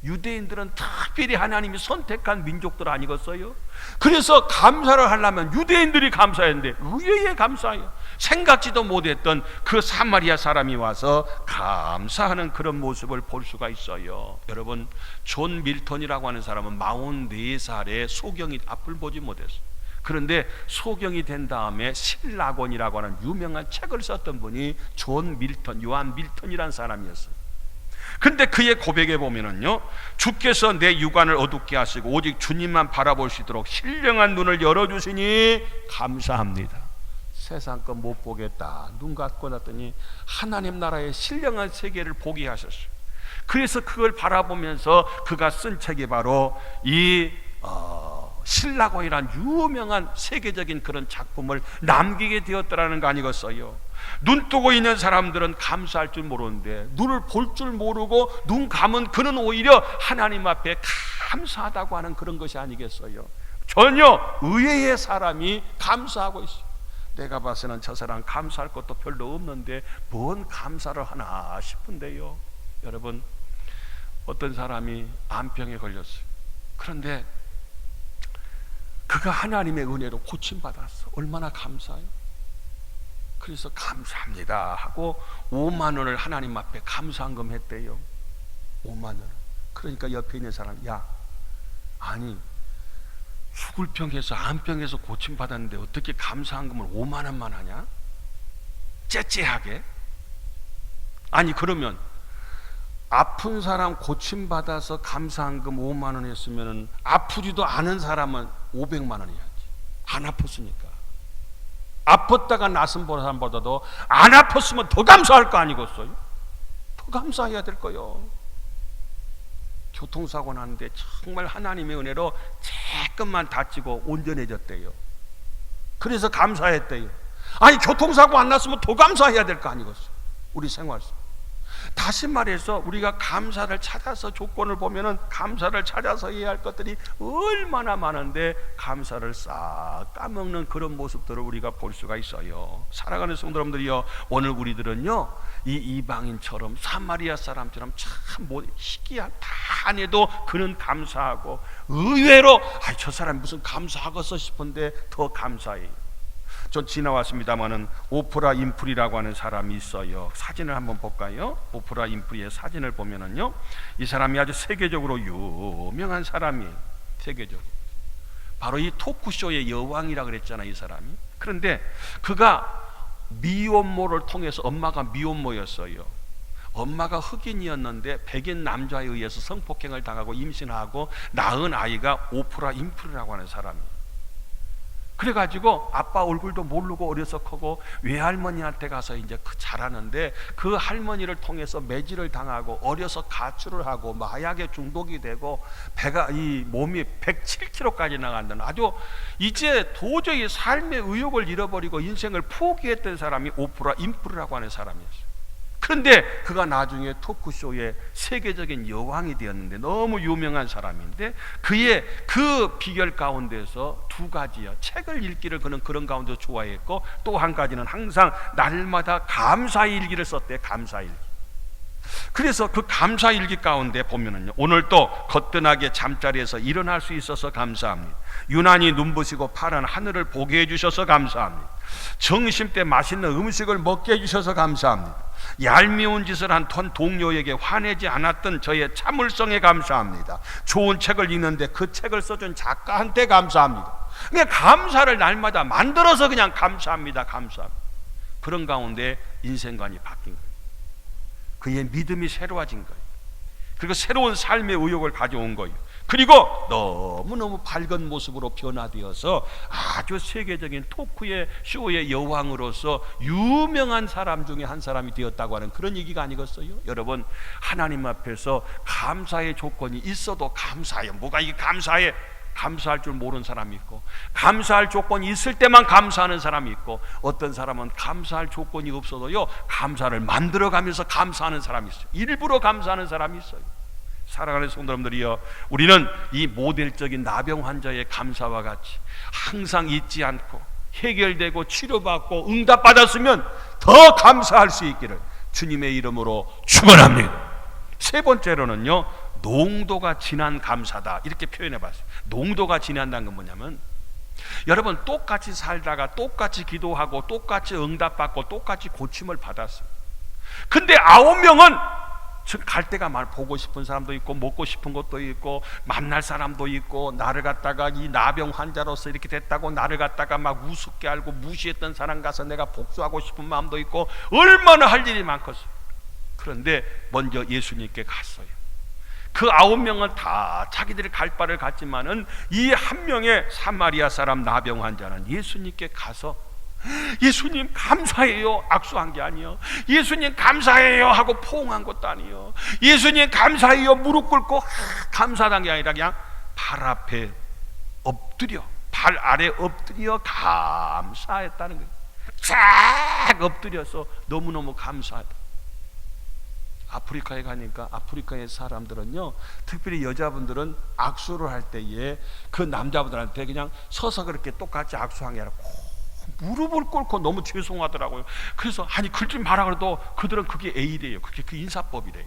유대인들은 특별히 하나님이 선택한 민족들 아니겠어요? 그래서 감사를 하려면 유대인들이 감사했는데 의외의 감사예요. 생각지도 못했던 그 사마리아 사람이 와서 감사하는 그런 모습을 볼 수가 있어요. 여러분, 존 밀턴이라고 하는 사람은 44살에 소경이 앞을 보지 못했어요. 그런데 소경이 된 다음에 신라곤이라고 하는 유명한 책을 썼던 분이 존 밀턴, 요한 밀턴이라는 사람이었어요. 근데 그의 고백에 보면은요, 주께서 내 육안을 어둡게 하시고 오직 주님만 바라볼 수 있도록 신령한 눈을 열어주시니 감사합니다. 세상 것 못 보겠다, 눈 감고 났더니 하나님 나라의 신령한 세계를 보게 하셨어요. 그래서 그걸 바라보면서 그가 쓴 책이 바로 이 신라곤이란 유명한 세계적인 그런 작품을 남기게 되었더라는 거 아니겠어요? 눈 뜨고 있는 사람들은 감사할 줄 모르는데 눈을 볼 줄 모르고 눈 감은 그는 오히려 하나님 앞에 감사하다고 하는 그런 것이 아니겠어요? 전혀 의외의 사람이 감사하고 있어요. 내가 봐서는 저 사람 감사할 것도 별로 없는데 뭔 감사를 하나 싶은데요. 여러분, 어떤 사람이 암병에 걸렸어요. 그런데 그가 하나님의 은혜로 고침받았어. 얼마나 감사해요. 그래서 감사합니다 하고 5만 원을 하나님 앞에 감사한금 했대요. 5만 원. 그러니까 옆에 있는 사람, 야, 아니 죽을 병에서 암병에서 고침받았는데 어떻게 감사한금을 5만 원만 하냐? 째째하게. 아니 그러면 아픈 사람 고침받아서 감사한금 5만 원 했으면 아프지도 않은 사람은 500만 원 해야지. 안 아팠으니까. 아팠다가 낫은 사람보다도 안 아팠으면 더 감사할 거 아니겠어요? 더 감사해야 될 거요. 교통사고 났는데 정말 하나님의 은혜로 조금만 다치고 온전해졌대요. 그래서 감사했대요. 아니 교통사고 안 났으면 더 감사해야 될 거 아니겠어요? 우리 생활 속. 다시 말해서 우리가 감사를 찾아서 조건을 보면은 감사를 찾아서 해야 할 것들이 얼마나 많은데 감사를 싹 까먹는 그런 모습들을 우리가 볼 수가 있어요. 살아가는 성도 여러분들이요, 오늘 우리들은요 이 이방인처럼 사마리아 사람처럼 참 희귀한 다 안 해도 그는 감사하고 의외로 저 사람 무슨 감사하겠어 싶은데 더 감사해요. 전 지나왔습니다마는 오프라 인프리라고 하는 사람이 있어요. 사진을 한번 볼까요? 오프라 인프리의 사진을 보면은요, 이 사람이 아주 세계적으로 유명한 사람이에요. 세계적으로. 바로 이 토크쇼의 여왕이라 그랬잖아요, 이 사람이. 그런데 그가 미혼모를 통해서, 엄마가 미혼모였어요. 엄마가 흑인이었는데 백인 남자에 의해서 성폭행을 당하고 임신하고 낳은 아이가 오프라 인프리라고 하는 사람이에요. 그래가지고 아빠 얼굴도 모르고 어려서 크고 외할머니한테 가서 이제 자라는데 그 할머니를 통해서 매질을 당하고 어려서 가출을 하고 마약에 중독이 되고 배가 이 몸이 107kg까지 나간다는 아주 이제 도저히 삶의 의욕을 잃어버리고 인생을 포기했던 사람이 오프라 인프리라고 하는 사람이었어요. 그런데 그가 나중에 토크쇼의 세계적인 여왕이 되었는데, 너무 유명한 사람인데, 그의 그 비결 가운데서 두 가지요, 책을 읽기를 그는 그런 가운데서 좋아했고, 또 한 가지는 항상 날마다 감사일기를 썼대. 감사일기. 그래서 그 감사일기 가운데 보면은요, 오늘도 거뜬하게 잠자리에서 일어날 수 있어서 감사합니다. 유난히 눈부시고 파란 하늘을 보게 해주셔서 감사합니다. 점심 때 맛있는 음식을 먹게 해주셔서 감사합니다. 얄미운 짓을 한 동료에게 화내지 않았던 저의 참을성에 감사합니다. 좋은 책을 읽는데 그 책을 써준 작가한테 감사합니다. 그냥 감사를 날마다 만들어서 그냥 감사합니다. 감사합니다. 그런 가운데 인생관이 바뀐 거예요. 그의 믿음이 새로워진 거예요. 그리고 새로운 삶의 의욕을 가져온 거예요. 그리고 너무너무 밝은 모습으로 변화되어서 아주 세계적인 토크의 쇼의 여왕으로서 유명한 사람 중에 한 사람이 되었다고 하는 그런 얘기가 아니겠어요? 여러분, 하나님 앞에서 감사의 조건이 있어도 감사해요. 뭐가 이게 감사해? 감사할 줄 모르는 사람이 있고, 감사할 조건이 있을 때만 감사하는 사람이 있고, 어떤 사람은 감사할 조건이 없어도요 감사를 만들어가면서 감사하는 사람이 있어요. 일부러 감사하는 사람이 있어요. 사랑하는 성도님들이여, 우리는 이 모델적인 나병 환자의 감사와 같이 항상 잊지 않고 해결되고 치료받고 응답받았으면 더 감사할 수 있기를 주님의 이름으로 축원합니다. 세 번째로는요, 농도가 진한 감사다, 이렇게 표현해 봤어요. 농도가 진한다는 건 뭐냐면, 여러분, 똑같이 살다가 똑같이 기도하고 똑같이 응답받고 똑같이 고침을 받았어요. 근데 9명은 갈 데가 많아. 보고 싶은 사람도 있고, 먹고 싶은 것도 있고, 만날 사람도 있고, 나를 갖다가 이 나병 환자로서 이렇게 됐다고 나를 갖다가 막 우습게 알고 무시했던 사람 가서 내가 복수하고 싶은 마음도 있고, 얼마나 할 일이 많겠어요. 그런데 먼저 예수님께 갔어요. 그 9명은 다 자기들이 갈 바를 갔지만은 이 한 명의 사마리아 사람 나병 환자는 예수님께 가서, 예수님 감사해요 악수한 게 아니요, 예수님 감사해요 하고 포옹한 것도 아니요, 예수님 감사해요 무릎 꿇고 감사한 게 아니라 그냥 발 앞에 엎드려, 발 아래 엎드려 감사했다는 거예요. 쫙 엎드려서 너무너무 감사하다. 아프리카에 가니까 아프리카의 사람들은요, 특별히 여자분들은 악수를 할 때에 그 남자분들한테 그냥 서서 그렇게 똑같이 악수한 게 아니라 무릎을 꿇고 너무 죄송하더라고요. 그래서 아니 긁지 마라 그래도 그들은 그게 A래요. 그게 그 인사법이래요.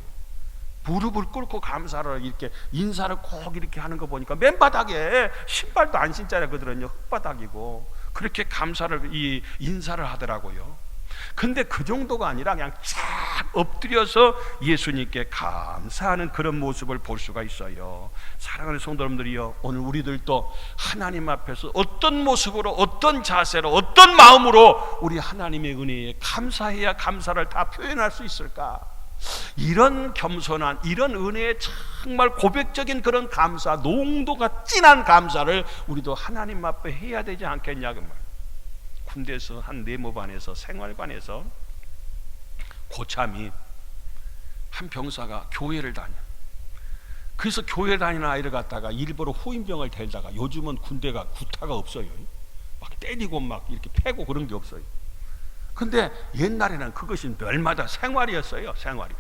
무릎을 꿇고 감사를 이렇게 인사를 꼭 이렇게 하는 거 보니까 맨바닥에 신발도 안 신자래. 그들은요 흙바닥이고 그렇게 감사를 이 인사를 하더라고요. 근데 그 정도가 아니라 그냥 쫙 엎드려서 예수님께 감사하는 그런 모습을 볼 수가 있어요. 사랑하는 성도 여러분들이요, 오늘 우리들도 하나님 앞에서 어떤 모습으로, 어떤 자세로, 어떤 마음으로 우리 하나님의 은혜에 감사해야 감사를 다 표현할 수 있을까? 이런 겸손한, 이런 은혜의 정말 고백적인 그런 감사, 농도가 진한 감사를 우리도 하나님 앞에 해야 되지 않겠냐 그 말. 군대에서 한 내무반에서 생활관에서 고참이 한 병사가 교회를 다녀. 그래서 교회 다니는 아이를 갖다가 일부러 후임병을 데리다가, 요즘은 군대가 구타가 없어요. 막 때리고 막 이렇게 패고 그런 게 없어요. 근데 옛날에는 그것이 날마다 생활이었어요. 생활이.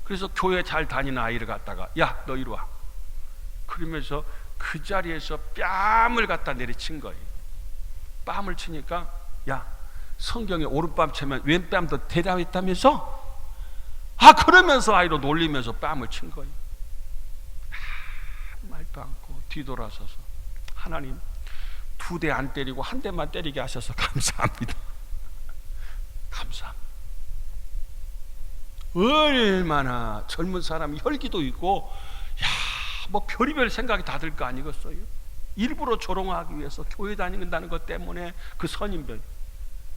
그래서 교회 잘 다니는 아이를 갖다가 야 너 이리 와, 그러면서 그 자리에서 뺨을 갖다 내리친 거예요. 뺨을 치니까 야 성경에 오른뺨 치면 왼뺨도 대답했다면서? 아, 그러면서 아이로 놀리면서 뺨을 친 거예요. 말도 않고 뒤돌아서서 하나님 2대 안 때리고 1대만 때리게 하셔서 감사합니다. 감사합니다. 얼마나 젊은 사람이 혈기도 있고, 야, 뭐 별의별 생각이 다 들 거 아니겠어요? 일부러 조롱하기 위해서 교회 다닌다는 것 때문에 그 선임병.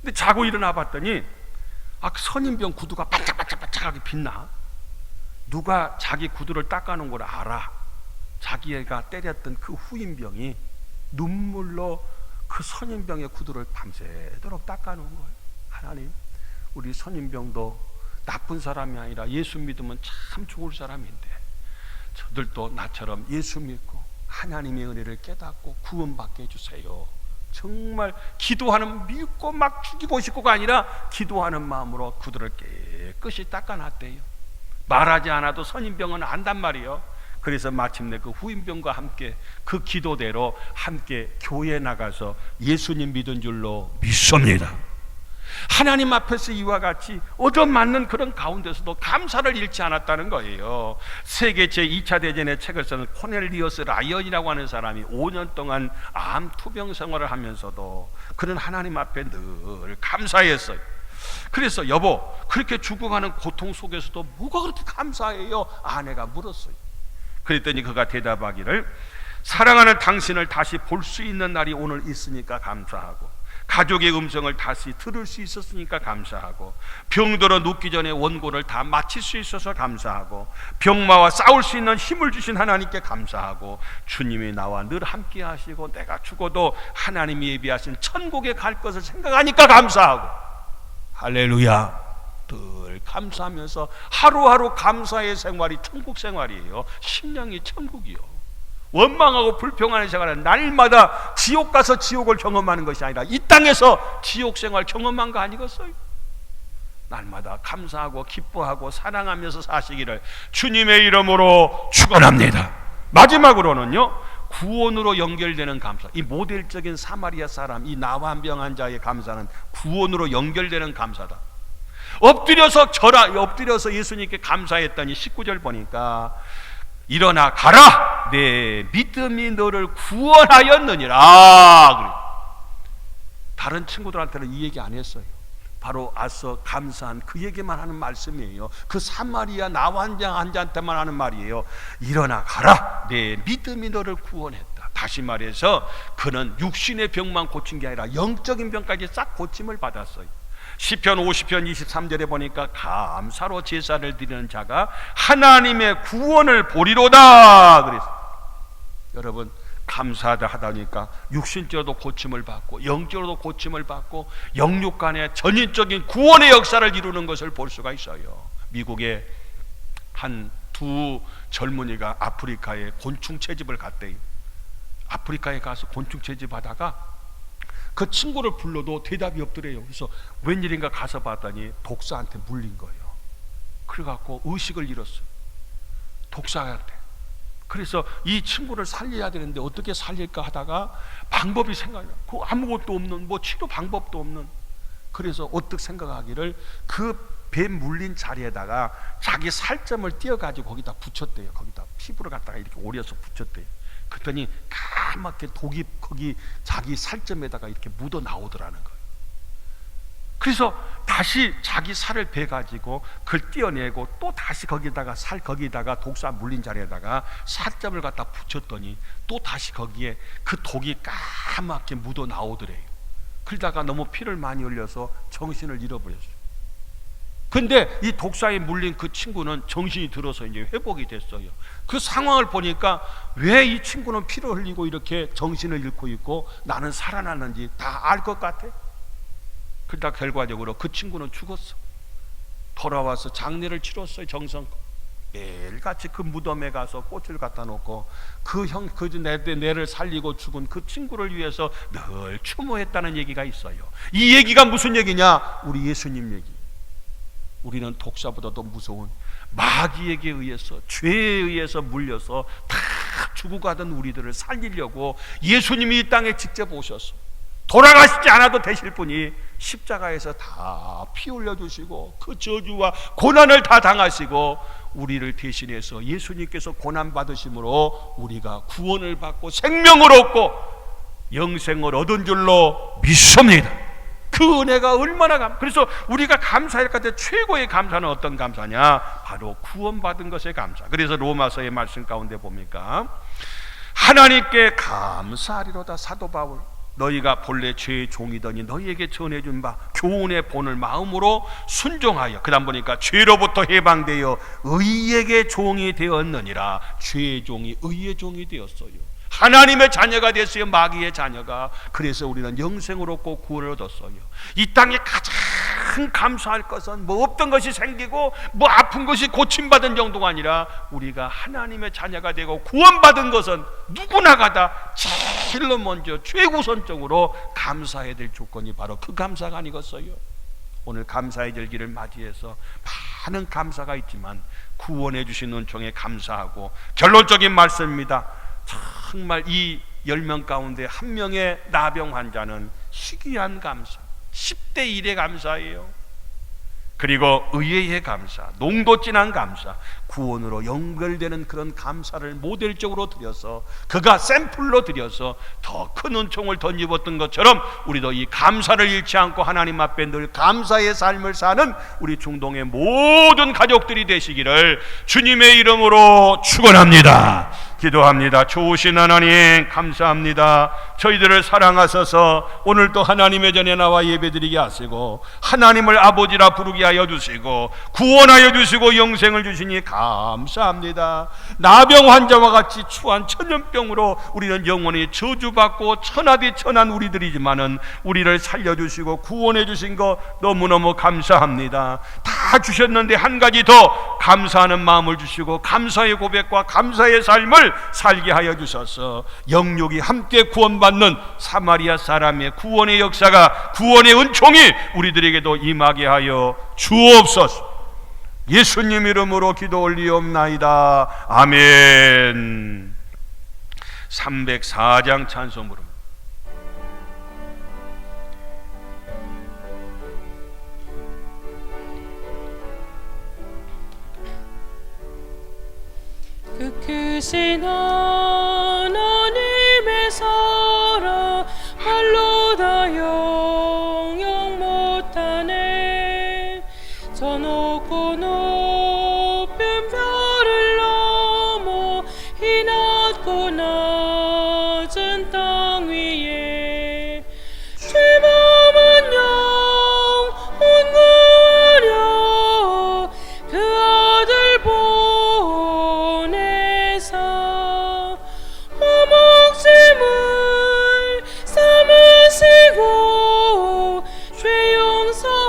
근데 자고 일어나 봤더니 그 선임병 구두가 반짝반짝반짝하게 빛나. 누가 자기 구두를 닦아놓은 걸 알아. 자기가 때렸던 그 후임병이 눈물로 그 선임병의 구두를 밤새도록 닦아놓은 거예요. 하나님, 우리 선임병도 나쁜 사람이 아니라 예수 믿으면 참 좋을 사람인데, 저들도 나처럼 예수 믿고 하나님의 은혜를 깨닫고 구원받게 해주세요. 정말 기도하는, 믿고 막 죽이고 싶고가 아니라 기도하는 마음으로 구두를 깨끗이 깨끗이 닦아놨대요. 말하지 않아도 선임병은 안단 말이에요. 그래서 마침내 그 후임병과 함께 그 기도대로 함께 교회에 나가서 예수님 믿은 줄로 믿습니다. 하나님 앞에서 이와 같이 얻어맞는 그런 가운데서도 감사를 잃지 않았다는 거예요. 세계 제2차 대전의 책을 쓰는 코넬리어스 라이언이라고 하는 사람이 5년 동안 암 투병 생활을 하면서도 그는 하나님 앞에 늘 감사했어요. 그래서 여보, 그렇게 죽어가는 고통 속에서도 뭐가 그렇게 감사해요? 아내가 물었어요. 그랬더니 그가 대답하기를, 사랑하는 당신을 다시 볼 수 있는 날이 오늘 있으니까 감사하고, 가족의 음성을 다시 들을 수 있었으니까 감사하고, 병들어 눕기 전에 원고를 다 마칠 수 있어서 감사하고, 병마와 싸울 수 있는 힘을 주신 하나님께 감사하고, 주님이 나와 늘 함께 하시고 내가 죽어도 하나님이 예비하신 천국에 갈 것을 생각하니까 감사하고, 할렐루야. 늘 감사하면서 하루하루 감사의 생활이 천국 생활이에요. 심령이 천국이요. 원망하고 불평하는 생활은 날마다 지옥 가서 지옥을 경험하는 것이 아니라 이 땅에서 지옥 생활 경험한 거 아니겠어요? 날마다 감사하고 기뻐하고 사랑하면서 사시기를 주님의 이름으로 축원합니다. 마지막으로는요, 구원으로 연결되는 감사. 이 모델적인 사마리아 사람, 이 나환병 자의 감사는 구원으로 연결되는 감사다. 엎드려서 예수님께 감사했더니 19절 보니까 일어나 가라, 내 믿음이 너를 구원하였느니라. 그래. 다른 친구들한테는 이 얘기 안 했어요. 바로 앞서 감사한 그에게만 하는 말씀이에요. 그 사마리아 나환병 환자한테만 하는 말이에요. 일어나 가라, 내 믿음이 너를 구원했다. 다시 말해서 그는 육신의 병만 고친 게 아니라 영적인 병까지 싹 고침을 받았어요. 시편 50편 23절에 보니까 감사로 제사를 드리는 자가 하나님의 구원을 보리로다 그랬어요. 여러분, 감사하다 하다 보니까 육신적으로도 고침을 받고 영적으로도 고침을 받고 영육 간의 전인적인 구원의 역사를 이루는 것을 볼 수가 있어요. 미국의 한 두 젊은이가 아프리카에 곤충 채집을 갔대요. 아프리카에 가서 곤충 채집하다가 그 친구를 불러도 대답이 없더래요. 그래서 웬일인가 가서 봤더니 독사한테 물린 거예요. 그래갖고 의식을 잃었어요. 독사한테. 그래서 이 친구를 살려야 되는데 어떻게 살릴까 하다가 방법이 생각나요. 그 아무것도 없는, 뭐 치료 방법도 없는. 그래서 어떻게 생각하기를 그 뱀 물린 자리에다가 자기 살점을 띄어가지고 거기다 붙였대요. 거기다 피부를 갖다가 이렇게 오려서 붙였대요. 그랬더니 까맣게 독이 거기 자기 살점에다가 이렇게 묻어 나오더라는 거예요. 그래서 다시 자기 살을 베가지고 그걸 띄어내고 또 다시 거기다가 독사 물린 자리에다가 살점을 갖다 붙였더니 또 다시 거기에 그 독이 까맣게 묻어 나오더래요. 그러다가 너무 피를 많이 흘려서 정신을 잃어버렸어요. 근데 이 독사에 물린 그 친구는 정신이 들어서 이제 회복이 됐어요. 그 상황을 보니까 왜 이 친구는 피를 흘리고 이렇게 정신을 잃고 있고 나는 살아났는지 다 알 것 같아. 그러다 결과적으로 그 친구는 죽었어. 돌아와서 장례를 치렀어요. 정성껏 매일같이 그 무덤에 가서 꽃을 갖다 놓고 그 내를 살리고 죽은 그 친구를 위해서 늘 추모했다는 얘기가 있어요. 이 얘기가 무슨 얘기냐? 우리 예수님 얘기. 우리는 독사보다도 무서운 마귀에게 의해서, 죄에 의해서 물려서 다 죽어가던 우리들을 살리려고 예수님이 이 땅에 직접 오셔서 돌아가시지 않아도 되실 분이 십자가에서 다 피 흘려주시고 그 저주와 고난을 다 당하시고 우리를 대신해서 예수님께서 고난 받으심으로 우리가 구원을 받고 생명을 얻고 영생을 얻은 줄로 믿습니다. 그 은혜가 얼마나 그래서 우리가 감사할 것 같아. 최고의 감사는 어떤 감사냐? 바로 구원받은 것의 감사. 그래서 로마서의 말씀 가운데 보니까 하나님께 감사하리로다. 사도 바울, 너희가 본래 죄의 종이더니 너희에게 전해준 바 교훈의 본을 마음으로 순종하여, 그 다음 보니까 죄로부터 해방되어 의에게 종이 되었느니라. 죄의 종이 의의 종이 되었어요. 하나님의 자녀가 됐어요. 마귀의 자녀가. 그래서 우리는 영생을 얻고 구원을 얻었어요. 이 땅에 가장 감사할 것은 뭐 없던 것이 생기고 뭐 아픈 것이 고침받은 정도가 아니라 우리가 하나님의 자녀가 되고 구원받은 것은 누구나가 다 제일로 먼저 최우선적으로 감사해야 될 조건이 바로 그 감사가 아니겠어요? 오늘 감사의 절기를 맞이해서 많은 감사가 있지만 구원해 주신 은총에 감사하고, 결론적인 말씀입니다. 정말 이 10명 가운데 한 명의 나병 환자는 희귀한 감사, 10대 1의 감사예요. 그리고 의외의 감사, 농도 진한 감사, 구원으로 연결되는 그런 감사를 모델적으로 드려서, 그가 샘플로 드려서 더 큰 은총을 덧입었던 것처럼 우리도 이 감사를 잃지 않고 하나님 앞에 늘 감사의 삶을 사는 우리 중동의 모든 가족들이 되시기를 주님의 이름으로 축원합니다. 기도합니다. 좋으신 하나님 감사합니다. 저희들을 사랑하셔서 오늘도 하나님의 전에 나와 예배드리게 하시고, 하나님을 아버지라 부르게 하여 주시고, 구원하여 주시고 영생을 주시니 감사합니다. 나병 환자와 같이 추한 천연병으로 우리는 영원히 저주받고 천하디 천한 우리들이지만은 우리를 살려주시고 구원해 주신 거 너무너무 감사합니다. 다 주셨는데 한 가지 더 감사하는 마음을 주시고 감사의 고백과 감사의 삶을 살게 하여 주셔서 영육이 함께 구원받는 사마리아 사람의 구원의 역사가, 구원의 은총이 우리들에게도 임하게 하여 주옵소서. 예수님 이름으로 기도 올리옵나이다. 아멘. 304장 찬송부름. 그 크신 하나님의 사랑 말로 다 영영 못하네. 저 높고 높은 별을 넘어 이 낮고 낮은 땅 위에 주 몸은 영원 구하려 그 아들 보내사 목숨을 삼으시고 죄 용서하셨네.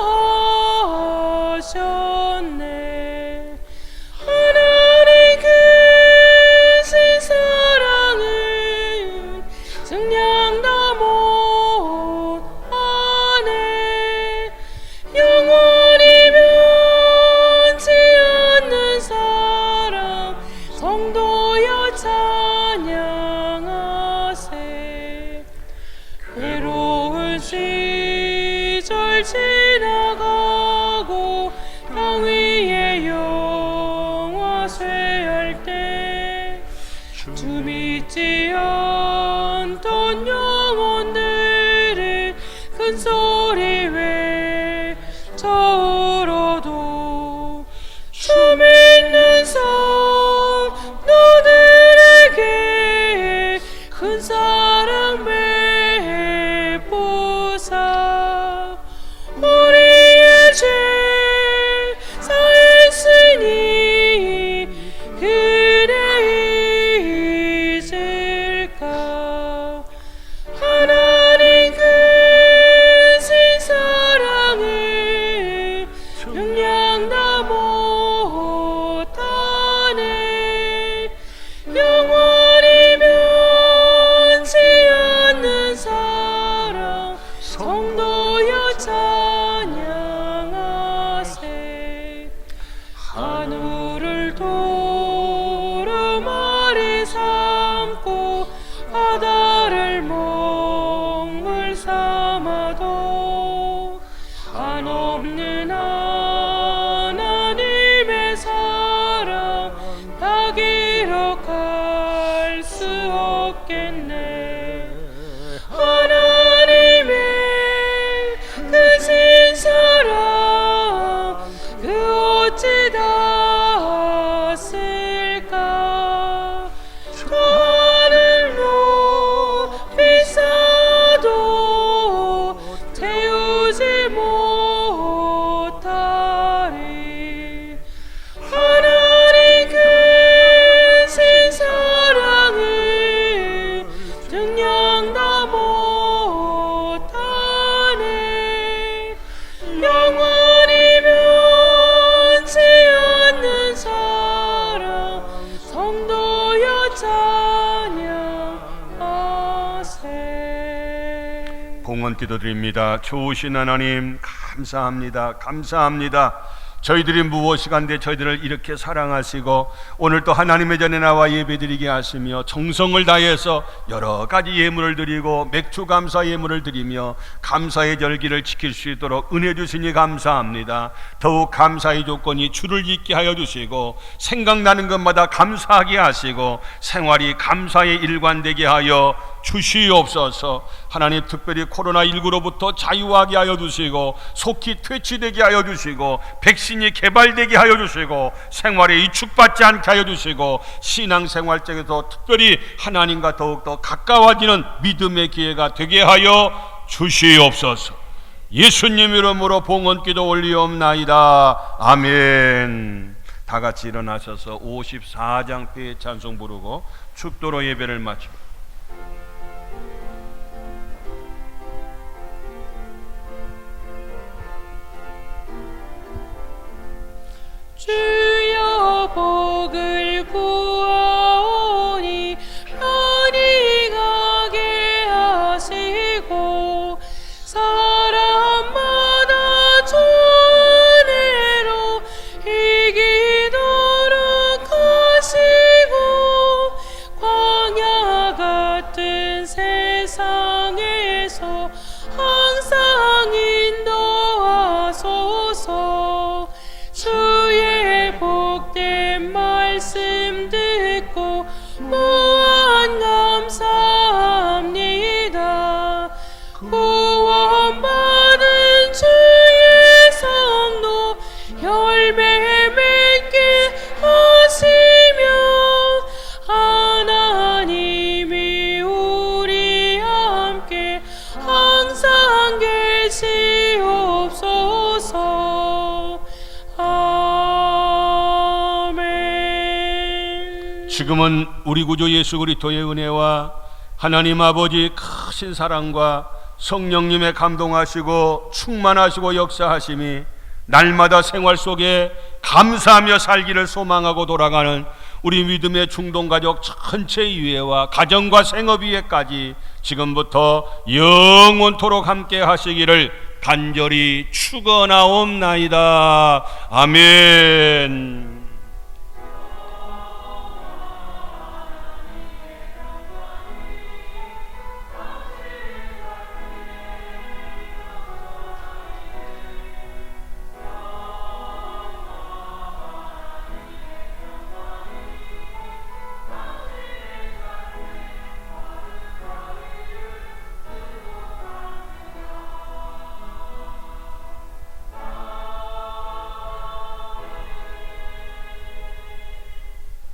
하나님 크신 사랑은 증량다 못하네. 영원히 변치 않는 사랑 성도여 찬양하세. 외로운 시절 지나가고 땅 위에 영화 쇠할 때 주 믿지 않던 영혼들을 큰 소리 외쳐 울어도 주 믿는 성도들에게 큰 사랑 베푸사 우리의 죄 사했으니 그래 잊을까. 하나님 크신 사랑을 증량 다 못하네. 영원히 변치 않는 사랑 성도여 찬양하세. 하늘을 도루마리 삼고 바다를 먹물 삼아도 한없는 하나님의 사랑 다 기록할 수 없겠네. 하나님의 크신 사랑 그 어찌 닿았을까. 하늘 높이 쌓아도 태우지 못하리. 하나님 크신 사랑을 증량 다 못하네. 영원히 변치 않는 사랑 성도여 찬양하세. 봉헌 기도드립니다. 좋으신 하나님 감사합니다. 감사합니다. 저희들이 무엇이간데 저희들을 이렇게 사랑하시고 오늘 또 하나님의 전에 나와 예배드리게 하시며 정성을 다해서 여러 가지 예물을 드리고 맥주 감사 예물을 드리며 감사의 절기를 지킬 수 있도록 은혜 주시니 감사합니다. 더욱 감사의 조건이 주를 짓게 하여 주시고 생각나는 것마다 감사하게 하시고 생활이 감사의 일관되게 하여 주시옵소서. 하나님, 특별히 코로나19로부터 자유하게 하여 주시고 속히 퇴치되게 하여 주시고 백신이 개발되게 하여 주시고 생활에 위축받지 않게 하여 주시고 신앙생활적에서 특별히 하나님과 더욱더 가까워지는 믿음의 기회가 되게 하여 주시옵소서. 예수님 이름으로 봉헌기도 올리옵나이다. 아멘. 다 같이 일어나셔서 54장표의 찬송 부르고 축도로 예배를 마치고 주여 복을 구하오니 편히 가게 하시고 사람마다 전해로 이기도록 하시고 광야 같은 세상에서 항상 인도하소서. 주의 복된 말씀 듣고 무한 감사합니다. 구원받은 주의 성도 열매 맺게 하시며 하나님이 우리 함께 항상 계시옵소서. 아멘. 지금은 우리 구주 예수 그리스도의 은혜와 하나님 아버지 크신 사랑과 성령님의 감동하시고 충만하시고 역사하심이 날마다 생활 속에 감사하며 살기를 소망하고 돌아가는 우리 믿음의 중동가족 전체 위에와 가정과 생업 위에까지 지금부터 영원토록 함께 하시기를 간절히 축원하옵나이다. 아멘.